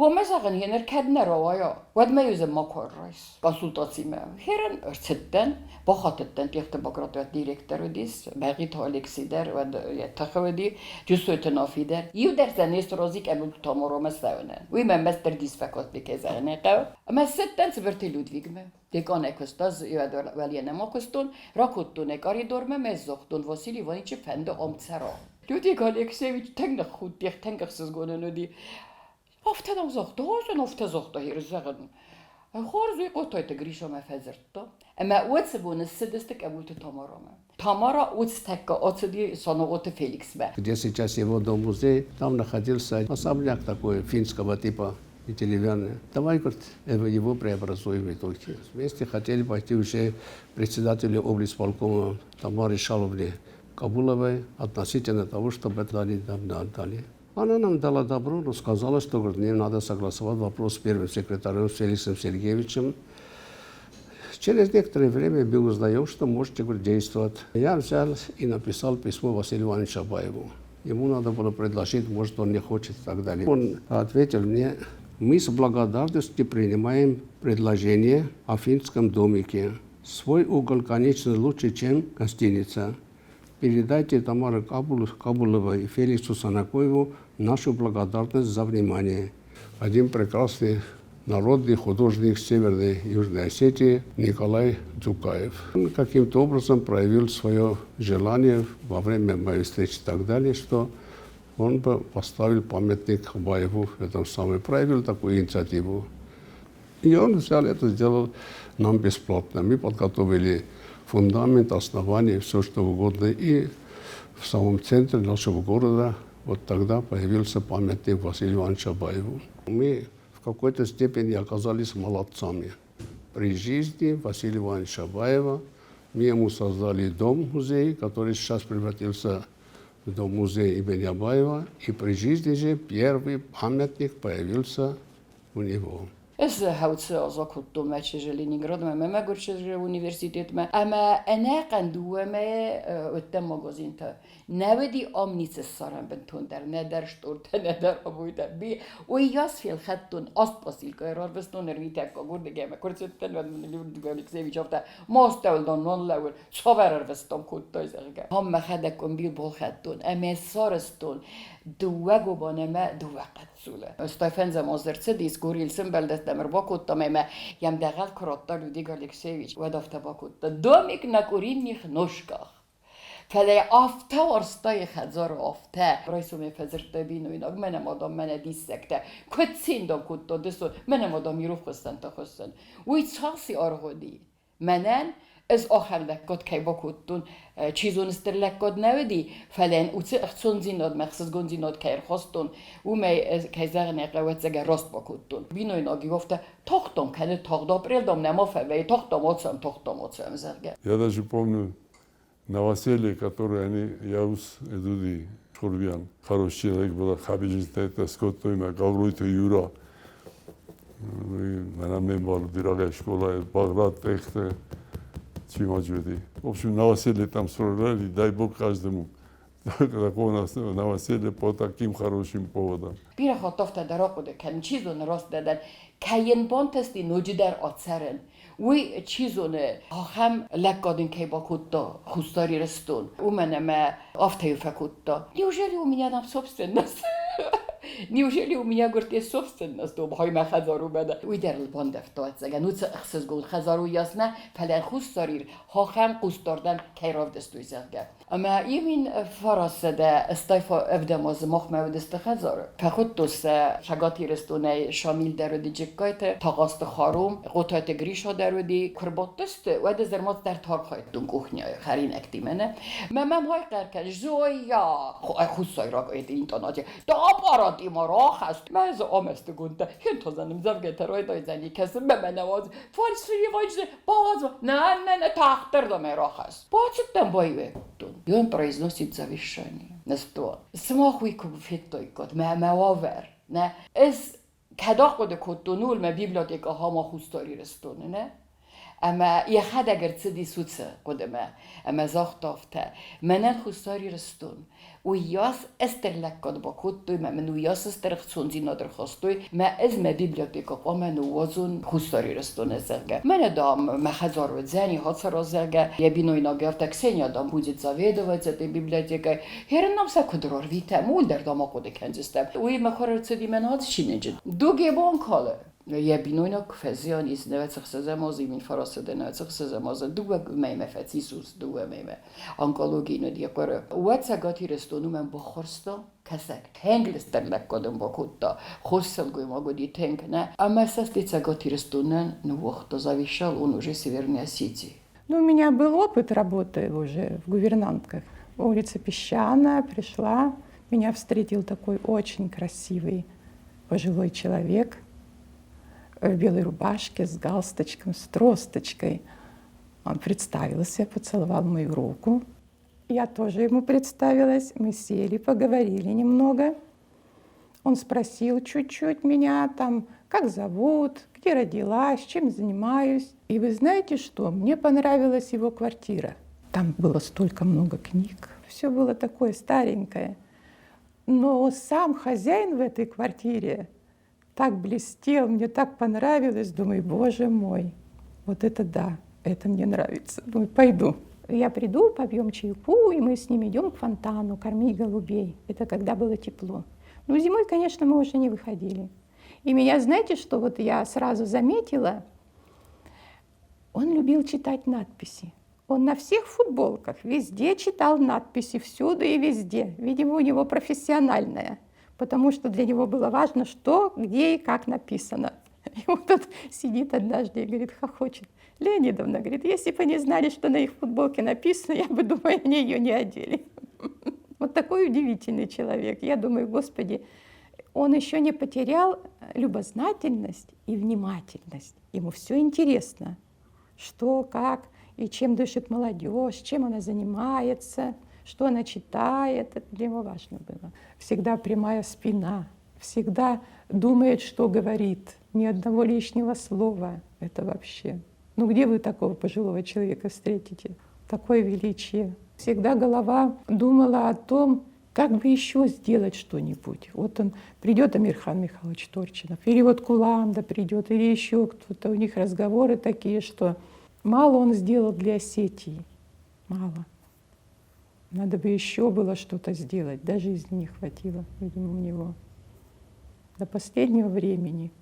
همه زغن هنر کد نروایا ود میوزه ما کار رایس کنسولتاسی ما هرن ارتدن با خاطرتن تیخت باکراتوات دیرکتر دیس باقی تالکسی در و تخودی جسوت نافی در یو در زنیست رازی که امروز تامارو مسلونه وی من مستر دیس فکات بکه زغنه قو اما ستن سبرتی لودویگ ما دیگانه کستاز یاد ولی نما کستون را کتونه کاری دورمه مزاختون Васильевич فنده آمتسرا لودویگ الکسیویچ تنگ خود دیخ تنگ خسزگونه ندی Офтедам зохта, озен офте зохта хирзаган. Хорзуй котойте гриша мефезерта. Ама уцебун седестек абулте Тамарама. Тамара уцтека оцеди санаоте Феликс бе. Где сейчас его дом-музей, там находился особняк такой финского типа и деревянный. Давай, говорит, его преобразуем в итоге. Вместе хотели пойти уже председателю облисполкома Тамаре Шаловне Кабуловой относительно того, чтобы дали отдали. Она нам дала добро, но сказала, что говорит, мне надо согласовать вопрос с первым секретарем Феликсом Сергеевичем. Через некоторое время мы узнаем, что можете говорит, действовать. Я взял и написал письмо Василию Ивановичу Абаеву. Ему надо было предложить, может, он не хочет и так далее. Он ответил мне, мы с благодарностью принимаем предложение о финском домике. Свой угол, конечно, лучше, чем гостиница. Передайте Тамаре Кабуловой и Феликсу Санакоеву нашу благодарность за внимание. Один прекрасный народный художник Северной Южной Осетии Николай Дзукаев. Он каким-то образом проявил свое желание во время моей встречи и так далее, что он бы поставил памятник Абаеву в этом самом, проявил такую инициативу. И он взял это, сделал нам бесплатно. Мы подготовили фундамент, основание, все что угодно. И в самом центре нашего города вот тогда появился памятник Василию Ивановичу Абаеву. Мы в какой-то степени оказались молодцами. При жизни Василия Ивановича Абаева мы ему создали дом-музей, который сейчас превратился в дом-музей имени Абаева. И при жизни же первый памятник появился у него. Ez hauce az akutto meccse Leningrad, mert megorcsezre universitét, ama enakan duame öttem magazinta. Nevedi amnice szaremben tonder, ne der stort, ne der abuita bi. Oj jasfél hatton azt pasilka erről vesztoner vitek a gurdige, meg korcötten van Xevics afta. Mostáldon non level, szaverer vesztom kutta ezerge. Hamma hedekon bilbol hatton, eme szaraston. Duvagoban eme duvakat szule. Stefenza Mozercedis Gurilsen beldettem bakottam eme jam degal karotta Ludig Alexeevich wadafta bakutta. Domik na kurinnych noskach. Fele afta orstai hadzar afta. Rajsum fezerte binuinak menem adam mene dissekte. Kötsindom kutta deso menem adam jurukhostan takhossan. Úgy szaszi arhodi. Menen ez ahemlekkot kaj bakuttun csizoniszterlekkot nevedi, felen utce zinod megszaz zinod kaj hoston, umely kaj zernek levetszege rost bakuttun. Binojnak gifte, tohtom kene tohdop, реldom nem a fevei, tohtom ocam zerge. Я даже помню новоселье, которое они, Яус Эдуди Шурбян, хороший человек был, Хабиджистайта, Скоттойма, Гавруйта Юра. Менам мембар, дирагая школа, Баграт, Техте, Чимаджуди. В общем, новоселье там справляли, дай Бог каждому такого новоселья по таким хорошим поводам. Piraha tofta da rakode ken csizon rost deden, kajen bontesti nojider atseren. Új csizon ha hem lekkadin kaj bakutta, hustari reston. Umeneme afteju fekutta. Неужели у меня там собственность? Неужели у меня, говорит, есть собственность дома? Хай ма хазару беда. Уйдерл бондефто ацеген. Уца ахсыз гол хазару ясна, фелен хустарир, ha hem хустардан кайравдестуй зерге. Ama imin faraszede stajfa evdem az mahmevdeste hazar. Fekottos shagatirestone shamil derodi jikkajte, tagast harum, gotajte grisha derodi, kurbotteste, و ezer mat der tarkhajtunk kuchnya harinek timene. Memem hajkerkel, zsoja, husszajrak intanatja. Da aparati marahast, mez ameste gunta. Hint hozanim zavgete rajta izeni kezd, bemene az. Farszfri vagy, bazva, ne, tahterda merahast. Bacsettem bajve. И он произносит завещание на стол. Смахуйку фиттойкот, ме овер. Не, эс кадақоде коттонул ме библиотека хама хустари рестоне, не? Ama jehadegert cedi suce kodeme, ama zachtafte, menen hustari reston. Ujas esterlekkad bakottoy, men ujas esterchon zinadr hastoy, ma ez me biblioteka amenu wazon hustari reston ezerge. Menedam me hazar zeni hatsar ezerge, jebinoyna gertek szenyadam будет заведовать этой библиотекой. Хернам сакудрор вите, мульдер дамакоде кензистем. Уй me харар цedi men hadsinejid. Дуге банкale. Jebinojnak fezian is nevetszak szezem az, mint faraszede nevetszak szezem az, duga melyme fecisus, duga melyme ankalogéne diakar. Uetszagat íresztó numen baharszta, keszek, hengleszterlek kadom bakutta, hosszalgoj magodi tenkne, ама састицаgat íresztó nen, nuhta завещал, он уже Северной Осетии. Ну, у меня был опыт работы уже в гувернантках. Улица Песчаная, пришла, меня встретил такой очень красивый пожилой человек, в белой рубашке, с галстучком, с тросточкой. Он представился, поцеловал мою руку. Я тоже ему представилась. Мы сели, поговорили немного. Он спросил чуть-чуть меня, там, как зовут, где родилась, чем занимаюсь. И вы знаете что? Мне понравилась его квартира. Там было столько много книг. Все было такое старенькое. Но сам хозяин в этой квартире так блестел, мне так понравилось. Думаю, боже мой, вот это да, это мне нравится. Думаю, пойду. Я приду, попьем чайку, и мы с ним идем к фонтану, кормить голубей. Это когда было тепло. Но зимой, конечно, мы уже не выходили. И меня, знаете, что вот я сразу заметила? Он любил читать надписи. Он на всех футболках везде читал надписи, всюду и везде. Видимо, у него профессиональная. Потому что для него было важно, что, где и как написано. И вот тут сидит однажды и говорит, хохочет. Леонидовна говорит, если бы они знали, что на их футболке написано, я бы, думаю, они ее не одели. Вот такой удивительный человек. Я думаю, Господи, он еще не потерял любознательность и внимательность. Ему все интересно, что, как и чем дышит молодежь, чем она занимается, что она читает. Это для него важно было. Всегда прямая спина, всегда думает, что говорит. Ни одного лишнего слова. Это вообще. Ну где вы такого пожилого человека встретите? Такое величие. Всегда голова думала о том, как бы еще сделать что-нибудь. Вот он придет, Амирхан Михайлович Торчинов, или вот Куланда придет, или еще кто-то. У них разговоры такие, что мало он сделал для Осетии. Мало. Надо бы еще было что-то сделать. До жизни не хватило, видимо, у него. До последнего времени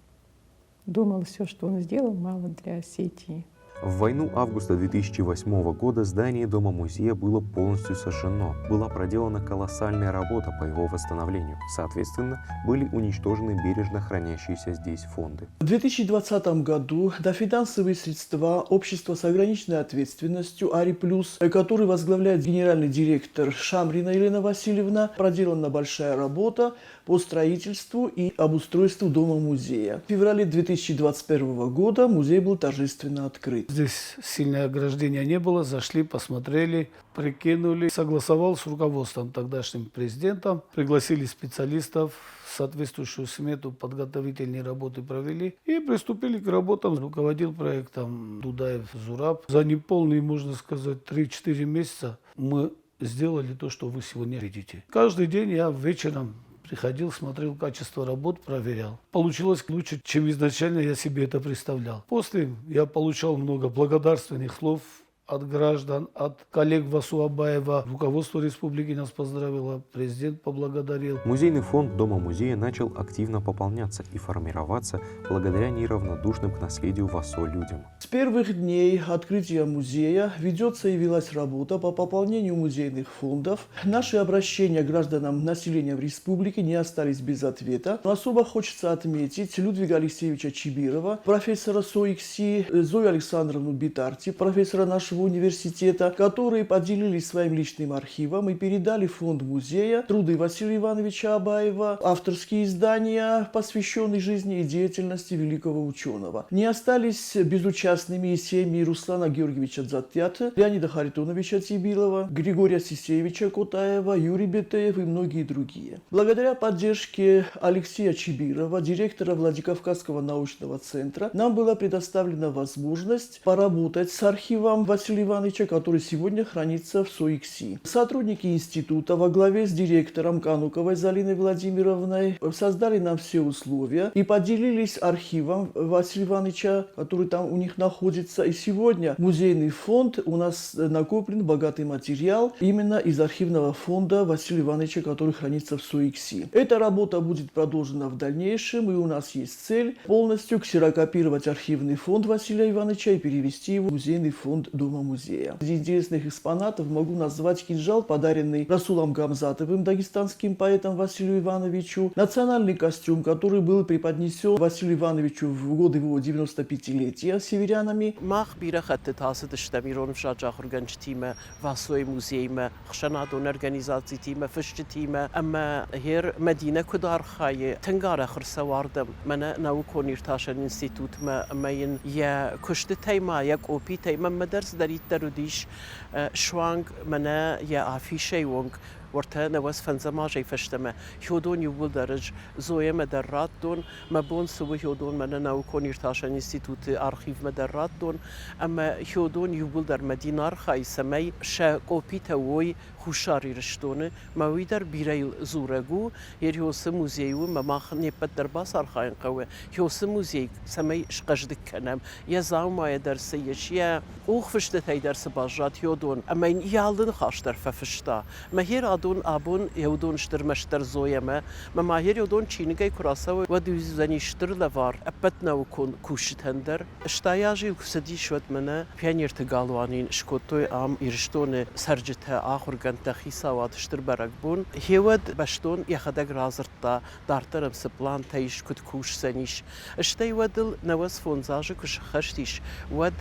думал, все, что он сделал, мало для Осетии. В войну августа 2008 года здание Дома-музея было полностью сожжено. Была проделана колоссальная работа по его восстановлению. Соответственно, были уничтожены бережно хранящиеся здесь фонды. В 2020 году на финансовые средства общества с ограниченной ответственностью «Ари Плюс», который возглавляет генеральный директор Шамрина Елена Васильевна, проделана большая работа по строительству и обустройству Дома-музея. В феврале 2021 года музей был торжественно открыт. Здесь сильное ограждения не было, зашли, посмотрели, прикинули, согласовал с руководством тогдашним президентом, пригласили специалистов, соответствующую смету подготовительные работы провели и приступили к работам. Руководил проектом Дудаев Зураб. За неполные, можно сказать, 3-4 месяца мы сделали то, что вы сегодня видите. Каждый день я вечером приходил, смотрел качество работ, проверял. Получилось лучше, чем изначально я себе это представлял. После я получал много благодарственных слов от граждан, от коллег Васу Абаева. Руководство республики нас поздравило, президент поблагодарил. Музейный фонд Дома-музея начал активно пополняться и формироваться благодаря неравнодушным к наследию Васо людям. С первых дней открытия музея ведется и велась работа по пополнению музейных фондов. Наши обращения к гражданам населения в республике не остались без ответа. Но особо хочется отметить Людвига Алексеевича Чибирова, профессора СОИКСИ, Зою Александровну Битарти, профессора нашего университета, которые поделились своим личным архивом и передали в фонд музея труды Василия Ивановича Абаева, авторские издания, посвященные жизни и деятельности великого ученого. Не остались безучастными и семьи Руслана Георгиевича Дзатята, Леонида Харитоновича Тибилова, Григория Сисеевича Котаева, Юрий Бетеев и многие другие. Благодаря поддержке Алексея Чибирова, директора Владикавказского научного центра, нам была предоставлена возможность поработать с архивом Василия Ивановича, который сегодня хранится в СОИКСИ. Сотрудники института во главе с директором Кануковой Залиной Владимировной создали нам все условия и поделились архивом Василия Ивановича, который там у них находится. И сегодня музейный фонд у нас накоплен богатый материал именно из архивного фонда Василия Ивановича, который хранится в СОИКСИ. Эта работа будет продолжена в дальнейшем, и у нас есть цель полностью ксерокопировать архивный фонд Василия Ивановича и перевести его в музейный фонд Дома-музея. Из интересных экспонатов могу назвать кинжал, подаренный Расулом Гамзатовым, дагестанским поэтом Василию Ивановичу, национальный костюм, который был преподнесен Василию Ивановичу в годы его 95-летия северянами. Мах бирахат тасыд штамирон шаджахур ганчтима Васой музейма хшанадон организации тима фыштима ама хер Медина кудар хае тангара хрсавардам мана наукон ирташан институт маин я кушт тайма я копи тайма مدرس دارید درودیش شوانگ منه یا آفیشه وانگ ورته نواس فنزماجی فشتمه هودون یول درج زوی مدرات دون مبون سوی هودون من ناو کنیرتاشن انستیتوت آرخیو مدرات دون اما هودون یول در مدینار خای سمی ش کوپیت وی خوشاری رشتونه موی در بیریل زورگو یری هوس موزیو مماخ نیپت در باسر خاین قوه هوس موزی سمی شقجد کنم یا زاومای در سیشیا اوخ فشته تی در سباجات هودون اما این یالدن خاش در فشتا مهیر دون آبون یودون شتر مشتر زویمه مماهر یودون چینگای کراسه و دوزنی شتر لوار ابد نو کن کوشت هندر اشتیاجی کسدی شود منه پیانیر تگالوانین شکوتوی آم ایرشتون سرجته آخر گند تخي سواد اشتربرك بون هيود بشتون ياخدك رازرتا دارترم سبلان تايش كد كوش سنيش اشتي ودل نواس فونزاج كش خشتيش ود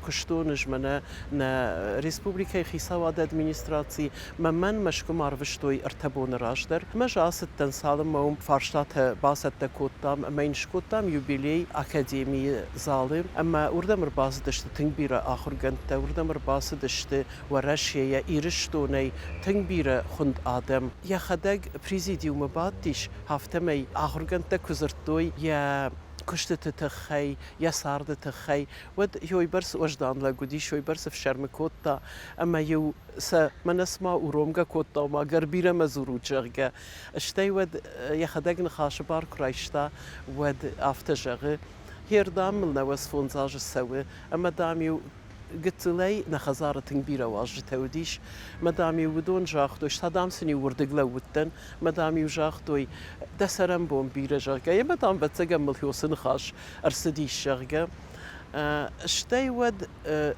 كشتون جمنا نا ريسبوبليكا خي سواد ادمنستراتسي ممن مشكو معرفشتوي ارتبون راشدر مجاست تنسالم موم فارشتات باست كوتام ماينش كوتام يوبيلي اكاديمي ظالم اما وردمر بازدشت تنبيره اخر جنت وردمر بازدشت ورشيه ايرشتوني تنبيره خند ادم يا خدق بريزيديوم باديش هفتمي اخر جنت كزرتوي يا كشت تخي يا سارد تخي ود يوي برس وجدان لا قدي شوي برس في شرم كوتا اما يو س من اسمع ورومغا كوتا وما غربيره مزورو جرغا اشتي ود يا خدق نخاش بار كرايشتا ود افتجغ هير دام لنا وصفون زاج السوي اما داميو قلت لي نخزارة كبيرة واجد توديش مدامي ودون جاختوش تدام سني وردق لوتن مدامي وجاختوي دسرم بوم بيرة جرقا يا مدام بتسجمل يوسن خاش أرسديش جرقا اشتي ود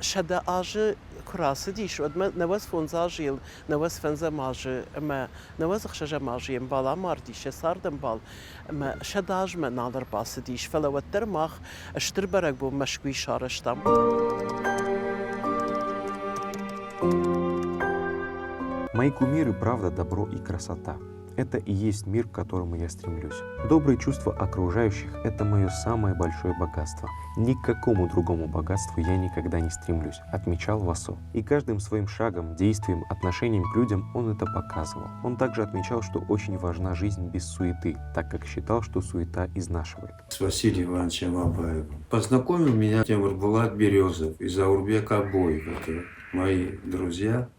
شدا آج كراس ديش ود نواز فونزاجيل نواز فنزا ماجي اما نواز خشجا ماجي مبالا مارديش صار دمبال اما شداج ما نادر باس ديش فلو الترماخ اشتر برق بو مشكوي شارشتم Мои кумиры, правда, добро и красота. Это и есть мир, к которому я стремлюсь. Добрые чувства окружающих – это мое самое большое богатство. Ни к какому другому богатству я никогда не стремлюсь, отмечал Васо. И каждым своим шагом, действием, отношением к людям он это показывал. Он также отмечал, что очень важна жизнь без суеты, так как считал, что суета изнашивает. С Василием Ивановичем Абаевым. Познакомил меня Темирбулат Березов и Заурбек Абоев. Это мои друзья.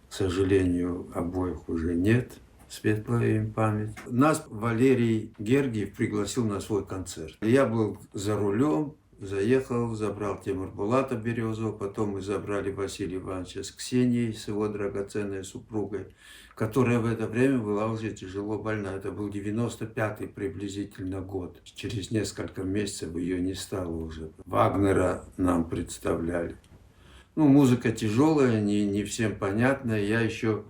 К сожалению, обоих уже нет. Светлая им память. Нас Валерий Гергиев пригласил на свой концерт. Я был за рулем, заехал, забрал Темирбулата Березова, потом мы забрали Василия Ивановича с Ксенией, с его драгоценной супругой, которая в это время была уже тяжело больна. Это был 95-й приблизительно год. Через несколько месяцев ее не стало уже. Вагнера нам представляли. Ну, музыка тяжелая, не всем понятная. Я еще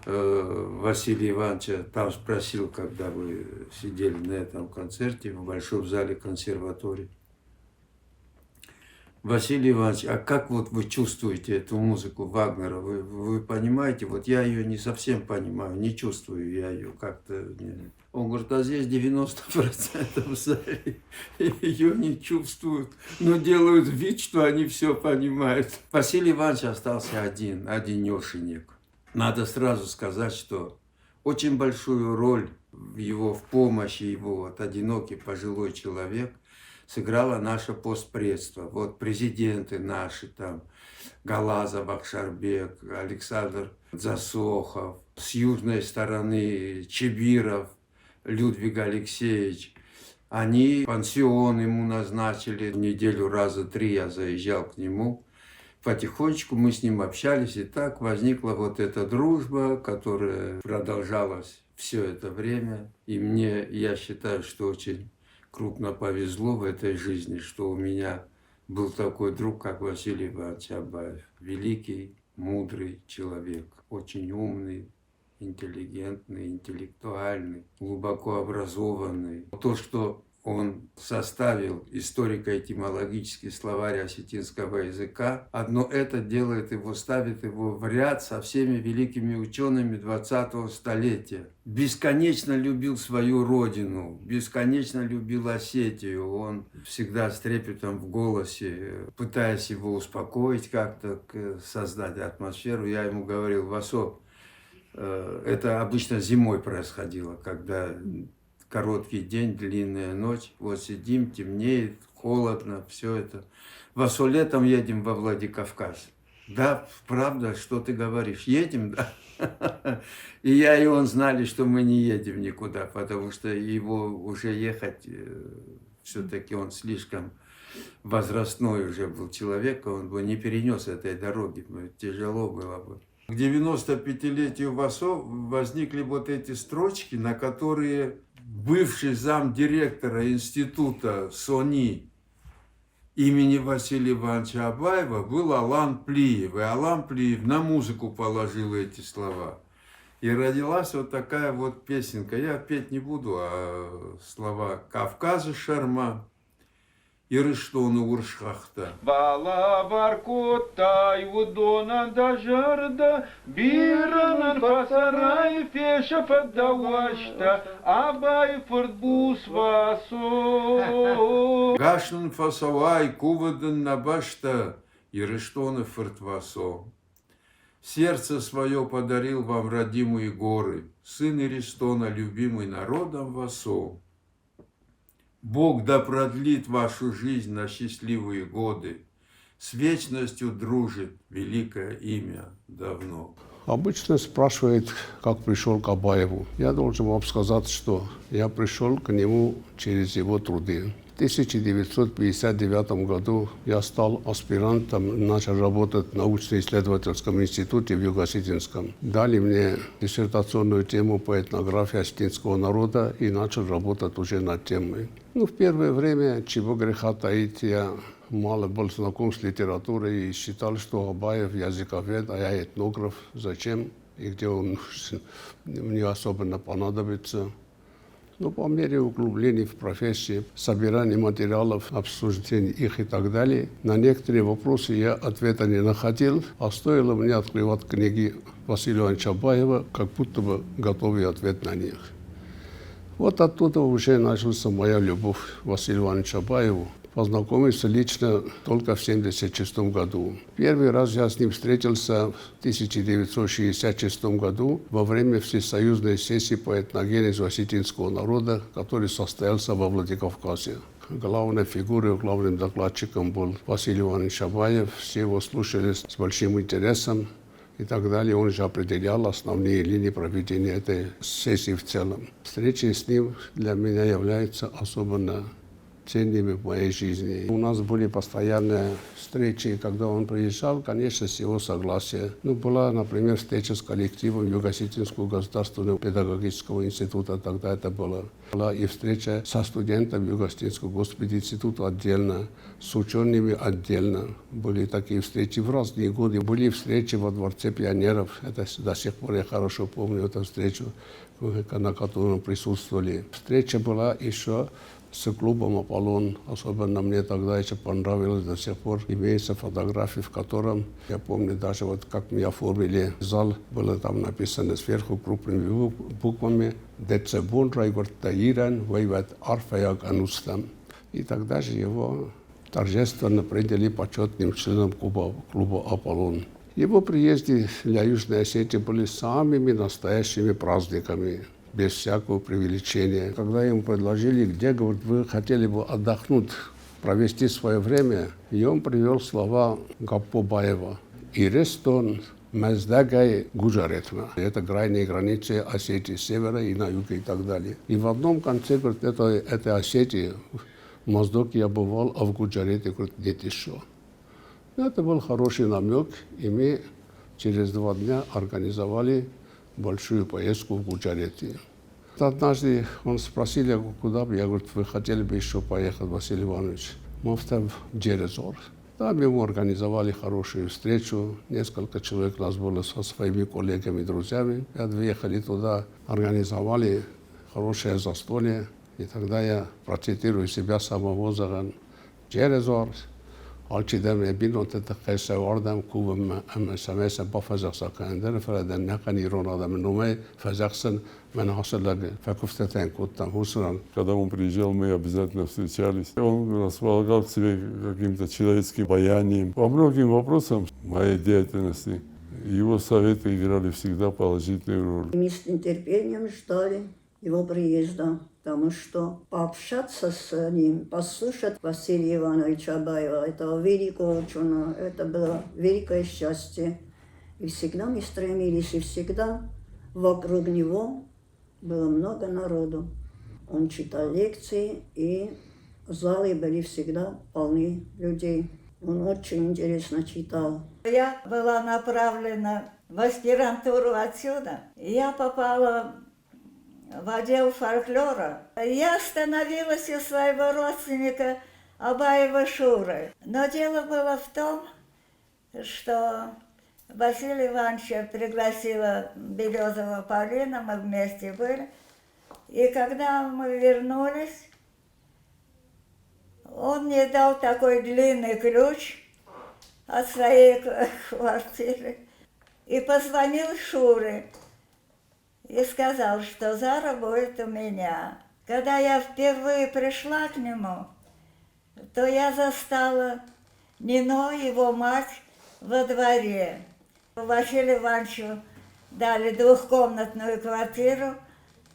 Василия Ивановича там спросил, когда вы сидели на этом концерте в большом зале консерватории. Василий Иванович, а как вот вы чувствуете эту музыку Вагнера? Вы понимаете? Вот я ее не совсем понимаю, не чувствую я ее как-то. Он говорит, а здесь 90% в зале ее не чувствуют, но делают вид, что они все понимают. Василий Иванович остался одинешенек. Надо сразу сказать, что очень большую роль в помощи его, вот, одинокий пожилой человек, сыграло наше постпредство. Вот президенты наши, там, Галазов, Ахшарбек, Александр Засохов, с южной стороны Чебиров, Людвиг Алексеевич. Они пансион ему назначили. В неделю раза 3 я заезжал к нему. Потихонечку мы с ним общались, и так возникла вот эта дружба, которая продолжалась все это время. И я считаю, что очень крупно повезло в этой жизни, что у меня был такой друг, как Василий Иванович Абаев. Великий, мудрый человек, очень умный, интеллигентный, интеллектуальный, глубоко образованный. То, что он составил историко-этимологический словарь осетинского языка, одно это делает его, ставит его в ряд со всеми великими учеными 20-го столетия. Бесконечно любил свою родину, бесконечно любил Осетию. Он всегда с трепетом в голосе, пытаясь его успокоить как-то, создать атмосферу. Я ему говорил, Васо, это обычно зимой происходило, когда короткий день, длинная ночь, вот сидим, темнеет, холодно, все это. Васо, летом едем во Владикавказ. Да, правда, что ты говоришь? Едем, да? И я, и он знали, что мы не едем никуда, потому что его уже ехать, все-таки он слишком возрастной уже был человек, он бы не перенес этой дороги, тяжело было бы. К 95-летию Васо возникли вот эти строчки, на которые бывший замдиректора института СОНИ имени Василия Ивановича Абаева был Алан Плиев. И Алан Плиев на музыку положил эти слова. И родилась вот такая вот песенка. Я петь не буду, а слова Кавказа Шарма и Рыштону Уршхахта. Бала баркуттай удона дажарда, биранан фасарай феша фаддавашта, абай фурдбус васо. Гашнан фасавай кувадан набашта и Рыштону фыртвасо. Сердце свое подарил вам родимые горы, сын Иристона, любимый народом Васо. Бог да продлит вашу жизнь на счастливые годы, с вечностью дружит великое имя давно. Обычно спрашивают, как пришел к Абаеву. Я должен вам сказать, что я пришел к нему через его труды. В 1959 году я стал аспирантом, начал работать в научно-исследовательском институте в Юго-Осетинском. Дали мне диссертационную тему по этнографии осетинского народа и начал работать уже над темой. В первое время, чего греха таить, я мало был знаком с литературой и считал, что Абаев языковед, а я этнограф. Зачем и где он мне особенно понадобится. Но по мере углубления в профессии, собирания материалов, обсуждения их и так далее, на некоторые вопросы я ответа не находил, а стоило мне открывать книги Василия Ивановича Абаева, как будто бы готовый ответ на них. Вот оттуда уже началась моя любовь к Василию Ивановичу Абаеву. Познакомился лично только в 1976 году. Первый раз я с ним встретился в 1966 году во время всесоюзной сессии по этногенезу осетинского народа, который состоялся во Владикавказе. Главной фигурой, главным докладчиком был Василий Иванович Абаев. Все его слушали с большим интересом и так далее. Он же определял основные линии проведения этой сессии в целом. Встречи с ним для меня являются особенно ценными в моей жизни. У нас были постоянные встречи, когда он приезжал, конечно, с его согласия. Была, например, встреча с коллективом Юго-Осетинского государственного педагогического института, тогда это было. Была и встреча со студентами Юго-Осетинского госпединститута отдельно, с учеными отдельно. Были такие встречи в разные годы. Были встречи во Дворце пионеров. Это до сих пор я хорошо помню эту встречу, на которой мы присутствовали. Встреча была еще с клубом «Аполлон». Особенно мне тогда еще понравилось, до сих пор имеются фотографии, в котором, я помню даже вот как мне оформили зал, было там написано сверху крупными буквами «Децебун райгортаиран вейвет арфаяг анустам». И тогда же его торжественно приняли почетным членом клуба «Аполлон». Его приезды для Южной Осетии были самыми настоящими праздниками, без всякого преувеличения. Когда ему предложили, где, говорит, вы хотели бы отдохнуть, провести свое время, и он привел слова Гаппо Баева. «Иристон Мездагай Гуджаретма». Это крайние границы Осетии с севера и на юге и так далее. И в одном конце, говорит, это Осетии, в Моздоке я бывал, а в Гуджарете, говорит, нет еще. Это был хороший намек, и мы через 2 дня организовали большую поездку в Гуджарете. Однажды он спросил, куда бы, я говорю, вы хотели бы еще поехать, Василий Иванович? Мы в Джерезор. Там ему организовали хорошую встречу, несколько человек у нас было со своими коллегами и друзьями. Приехали туда, организовали хорошее застолье, и тогда я процитирую себя самого Заган. Джерезор, Alçıdam bin onta kaysa vardam kuvum ama samesa bafazaksa kandan faladan nakan iron adam numay fazaksan man hasalaga факуфтатан куттам хусран. Когда он приезжал, мы обязательно встречались. Он располагал к себе каким-то человеческим обаянием. По многим вопросам моей деятельности его советы играли всегда положительную роль. Мы с нетерпением ждали его приезда, потому что пообщаться с ним, послушать Василия Ивановича Абаева, этого великого ученого, это было великое счастье. И всегда мы стремились, и всегда вокруг него было много народу. Он читал лекции, и залы были всегда полны людей. Он очень интересно читал. Я была направлена в аспирантуру отсюда. Я попала в отдел фольклора. Я остановилась у своего родственника Абаева Шуры. Но дело было в том, что Василия Ивановича пригласила Березова Полина, мы вместе были. И когда мы вернулись, он мне дал такой длинный ключ от своей квартиры и позвонил Шуре и сказал, что Зара будет у меня. Когда я впервые пришла к нему, то я застала Нино, его мать, во дворе. Василию Ивановичу дали двухкомнатную квартиру.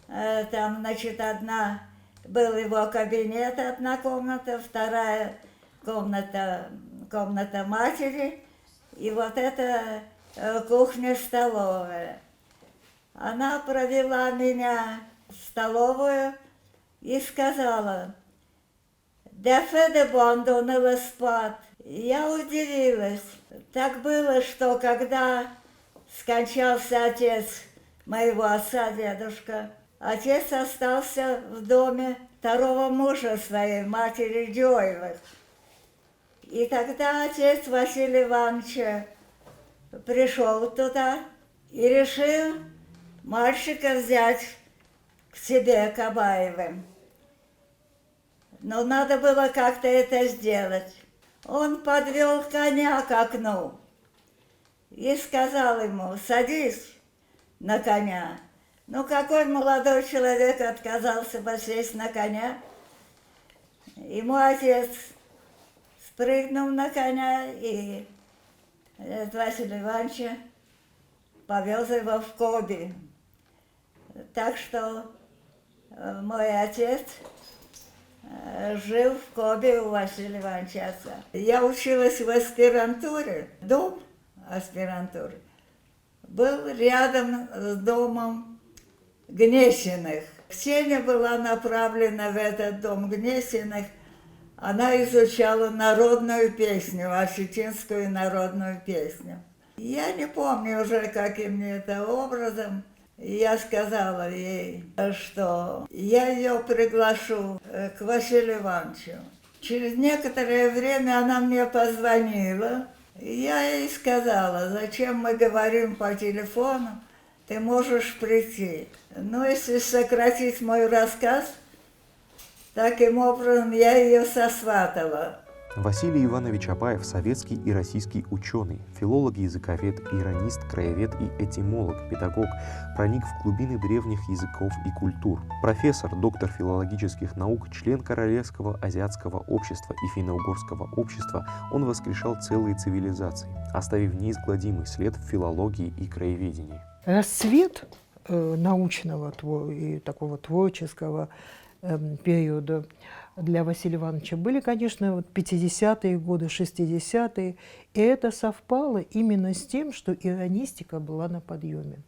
Там, значит, одна был его кабинет, одна комната, вторая комната матери, и вот эта кухня-столовая. Она провела меня в столовую и сказала: «Дефе де бондонела спад». Я удивилась. Так было, что когда скончался отец моего отца, дедушка, отец остался в доме второго мужа своей матери Дёевых. И тогда отец Василия Ивановича пришел туда и решил мальчика взять к себе, к Абаевым. Но надо было как-то это сделать. Он подвел коня к окну и сказал ему: «Садись на коня». Ну, какой молодой человек отказался бы сесть на коня? И мой отец спрыгнул на коня, и Василия Ивановича повез его в Коби. Так что мой отец жил в Коби у Василия Ивановича отца. Я училась в аспирантуре. Дом аспирантуры был рядом с домом Гнесиных. Ксения была направлена в этот дом Гнесиных. Она изучала народную песню, осетинскую народную песню. Я не помню уже, каким это образом. Я сказала ей, что я ее приглашу к Василию Ивановичу. Через некоторое время она мне позвонила. Я ей сказала: «Зачем мы говорим по телефону, ты можешь прийти». Но если сократить мой рассказ, таким образом я ее сосватала. Василий Иванович Абаев – советский и российский ученый, филолог, языковед, иронист, краевед и этимолог, педагог, проник в глубины древних языков и культур. Профессор, доктор филологических наук, член Королевского азиатского общества и финно-угорского общества, он воскрешал целые цивилизации, оставив неизгладимый след в филологии и краеведении. Расцвет научного и такого творческого периода для Василия Ивановича были, конечно, 50-е годы, 60-е, и это совпало именно с тем, что иронистика была на подъеме.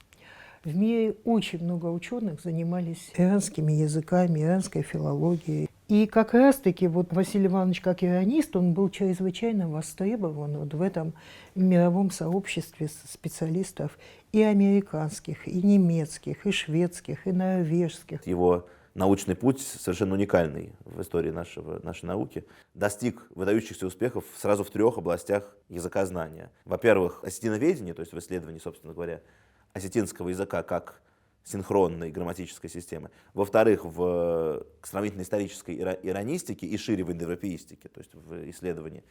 В мире очень много ученых занимались иранскими языками, иранской филологией. И как раз-таки вот Василий Иванович, как иронист, он был чрезвычайно востребован вот в этом мировом сообществе специалистов и американских, и немецких, и шведских, и норвежских. Его научный путь совершенно уникальный в истории нашей науки. Достиг выдающихся успехов сразу в 3 областях языкознания. Во-первых, осетиноведение, то есть в исследовании, собственно говоря, осетинского языка как синхронной грамматической системы. Во-вторых, в сравнительно-исторической иронистике и шире в индоевропеистике, то есть в исследовании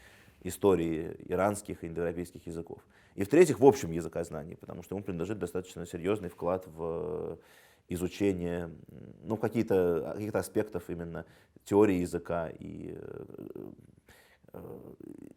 истории иранских и индоевропейских языков. И в-третьих, в общем языкознании, потому что ему принадлежит достаточно серьезный вклад в изучение каких-то аспектов именно теории языка и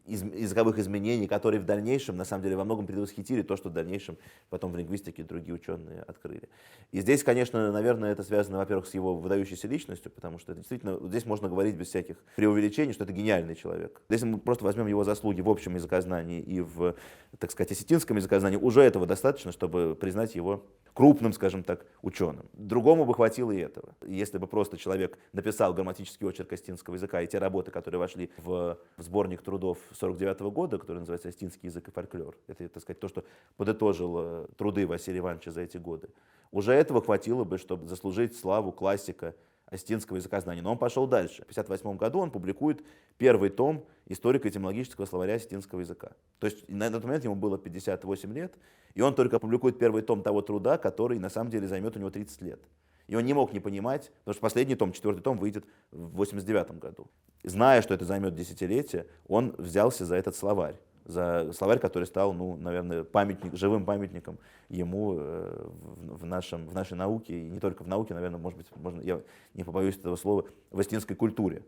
языковых изменений, которые в дальнейшем, на самом деле, во многом предвосхитили то, что в дальнейшем потом в лингвистике другие ученые открыли. И здесь, конечно, наверное, это связано, во-первых, с его выдающейся личностью, потому что действительно здесь можно говорить без всяких преувеличений, что это гениальный человек. Если мы просто возьмем его заслуги в общем языкознании и в, так сказать, осетинском языкознании, уже этого достаточно, чтобы признать его крупным, скажем так, ученым. Другому бы хватило и этого. Если бы просто человек написал грамматический очерк осетинского языка и те работы, которые вошли в сборник трудов 1949 года, который называется «Осетинский язык и фольклор», это, так сказать, то, что подытожило труды Василия Ивановича за эти годы, уже этого хватило бы, чтобы заслужить славу классика осетинского языкознания. Но он пошел дальше. В 1958 году он публикует первый том историко-этимологического словаря осетинского языка. То есть на этот момент ему было 58 лет, и он только публикует первый том того труда, который на самом деле займет у него 30 лет. И он не мог не понимать, потому что последний том, 4-й том, выйдет в 1989 году. Зная, что это займет десятилетие, он взялся за этот словарь. За словарь, который стал, ну, наверное, живым памятником ему в нашей науке, и не только в науке, наверное, может быть, я не побоюсь этого слова, в осетинской культуре.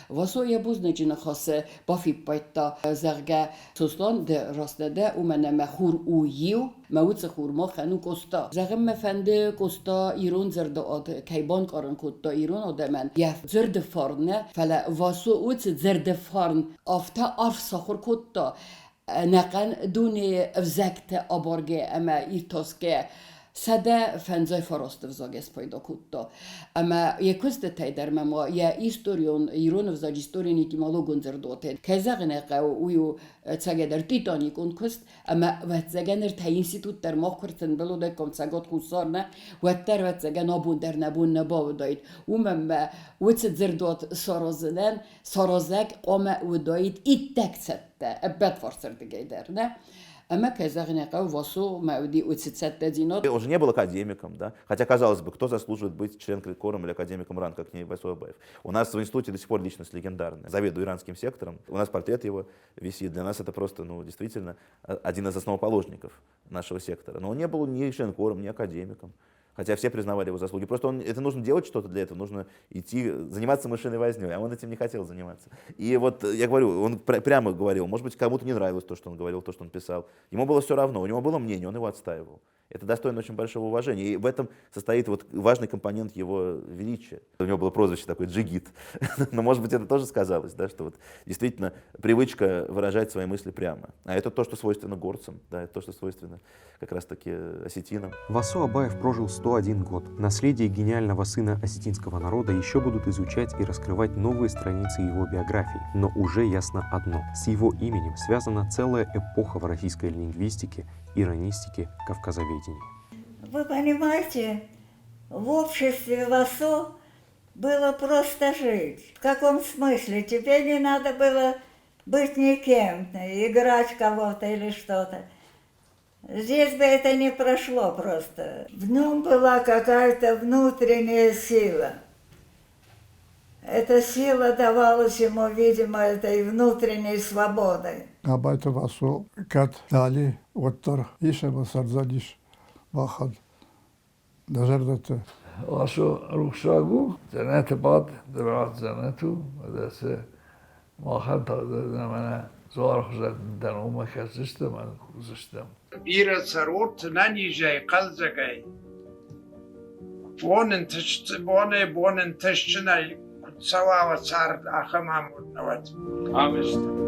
Васо я бузнечина хасе бафи пайта зарга сослан де растада у мене махур у ю موت خورما خنو کوستا زغم فنده کوستا ایران زرد آد کیبان کارن کوتا ایران آدمان یف زرد فارنه فلا واسو اوت زرد فارن آفتا آف ساخور کوتا نقن دونی افزکت آبارگه اما ایرتاسکه سده فنزای فراست وزاگس پیدا کتا اما یکوست تایدر مما یا ایستوریون ایران وزاج ایستورین ایتیمالوگون زردوته که زغنه قو اویو تساگدر تیتانی کن کست اما واتزاگنر تا اینستیتوت در ماه کرتن بلوده کم تساگات خسارنه واتر واتزاگن آبون در نبون نباو داید اومم واتزد زردوت سارازنن سارازگ آمه وداید ایتک سته ابد فارسر دیگه در نه Он же не был академиком, да? Хотя, казалось бы, кто заслуживает быть членом Крикором или академиком РАН, как не Васу Абаев. У нас в институте до сих пор личность легендарная. Заведую иранским сектором. У нас портрет его висит. Для нас это просто, ну, действительно, один из основоположников нашего сектора. Но он не был ни членом Кором, ни академиком. Хотя все признавали его заслуги. Просто это нужно делать что-то для этого, нужно идти, заниматься мышиной вознёй, а он этим не хотел заниматься. И вот я говорю, он прямо говорил, может быть, кому-то не нравилось то, что он говорил, то, что он писал. Ему было все равно, у него было мнение, он его отстаивал. Это достойно очень большого уважения. И в этом состоит вот важный компонент его величия. У него было прозвище такое «Джигит». Но, может быть, это тоже сказалось, да, что вот действительно привычка выражать свои мысли прямо. А это то, что свойственно горцам, да, это то, что свойственно как раз-таки осетинам. Васу Абаев прожил 101 год. Наследие гениального сына осетинского народа еще будут изучать и раскрывать новые страницы его биографии. Но уже ясно одно. С его именем связана целая эпоха в российской лингвистике, иронистике, кавказоведении. Вы понимаете, в обществе Васу было просто жить. В каком смысле? Тебе не надо было быть никем, играть кого-то или что-то. Здесь бы это не прошло просто. В нем была какая-то внутренняя сила. Эта сила давалась ему, видимо, этой внутренней свободой. Абайту Васу, кат дали оттар, ишема сарзадиш, вахад, дажардате. Васу рухшагу, занете бад, драт занету, десе махан на мене зор хузат данума хазистам, мен хузистам. Ира царот на нижай қалзагай. Бонен тышчынай, Салава цар Ахамамуднават. Амишта.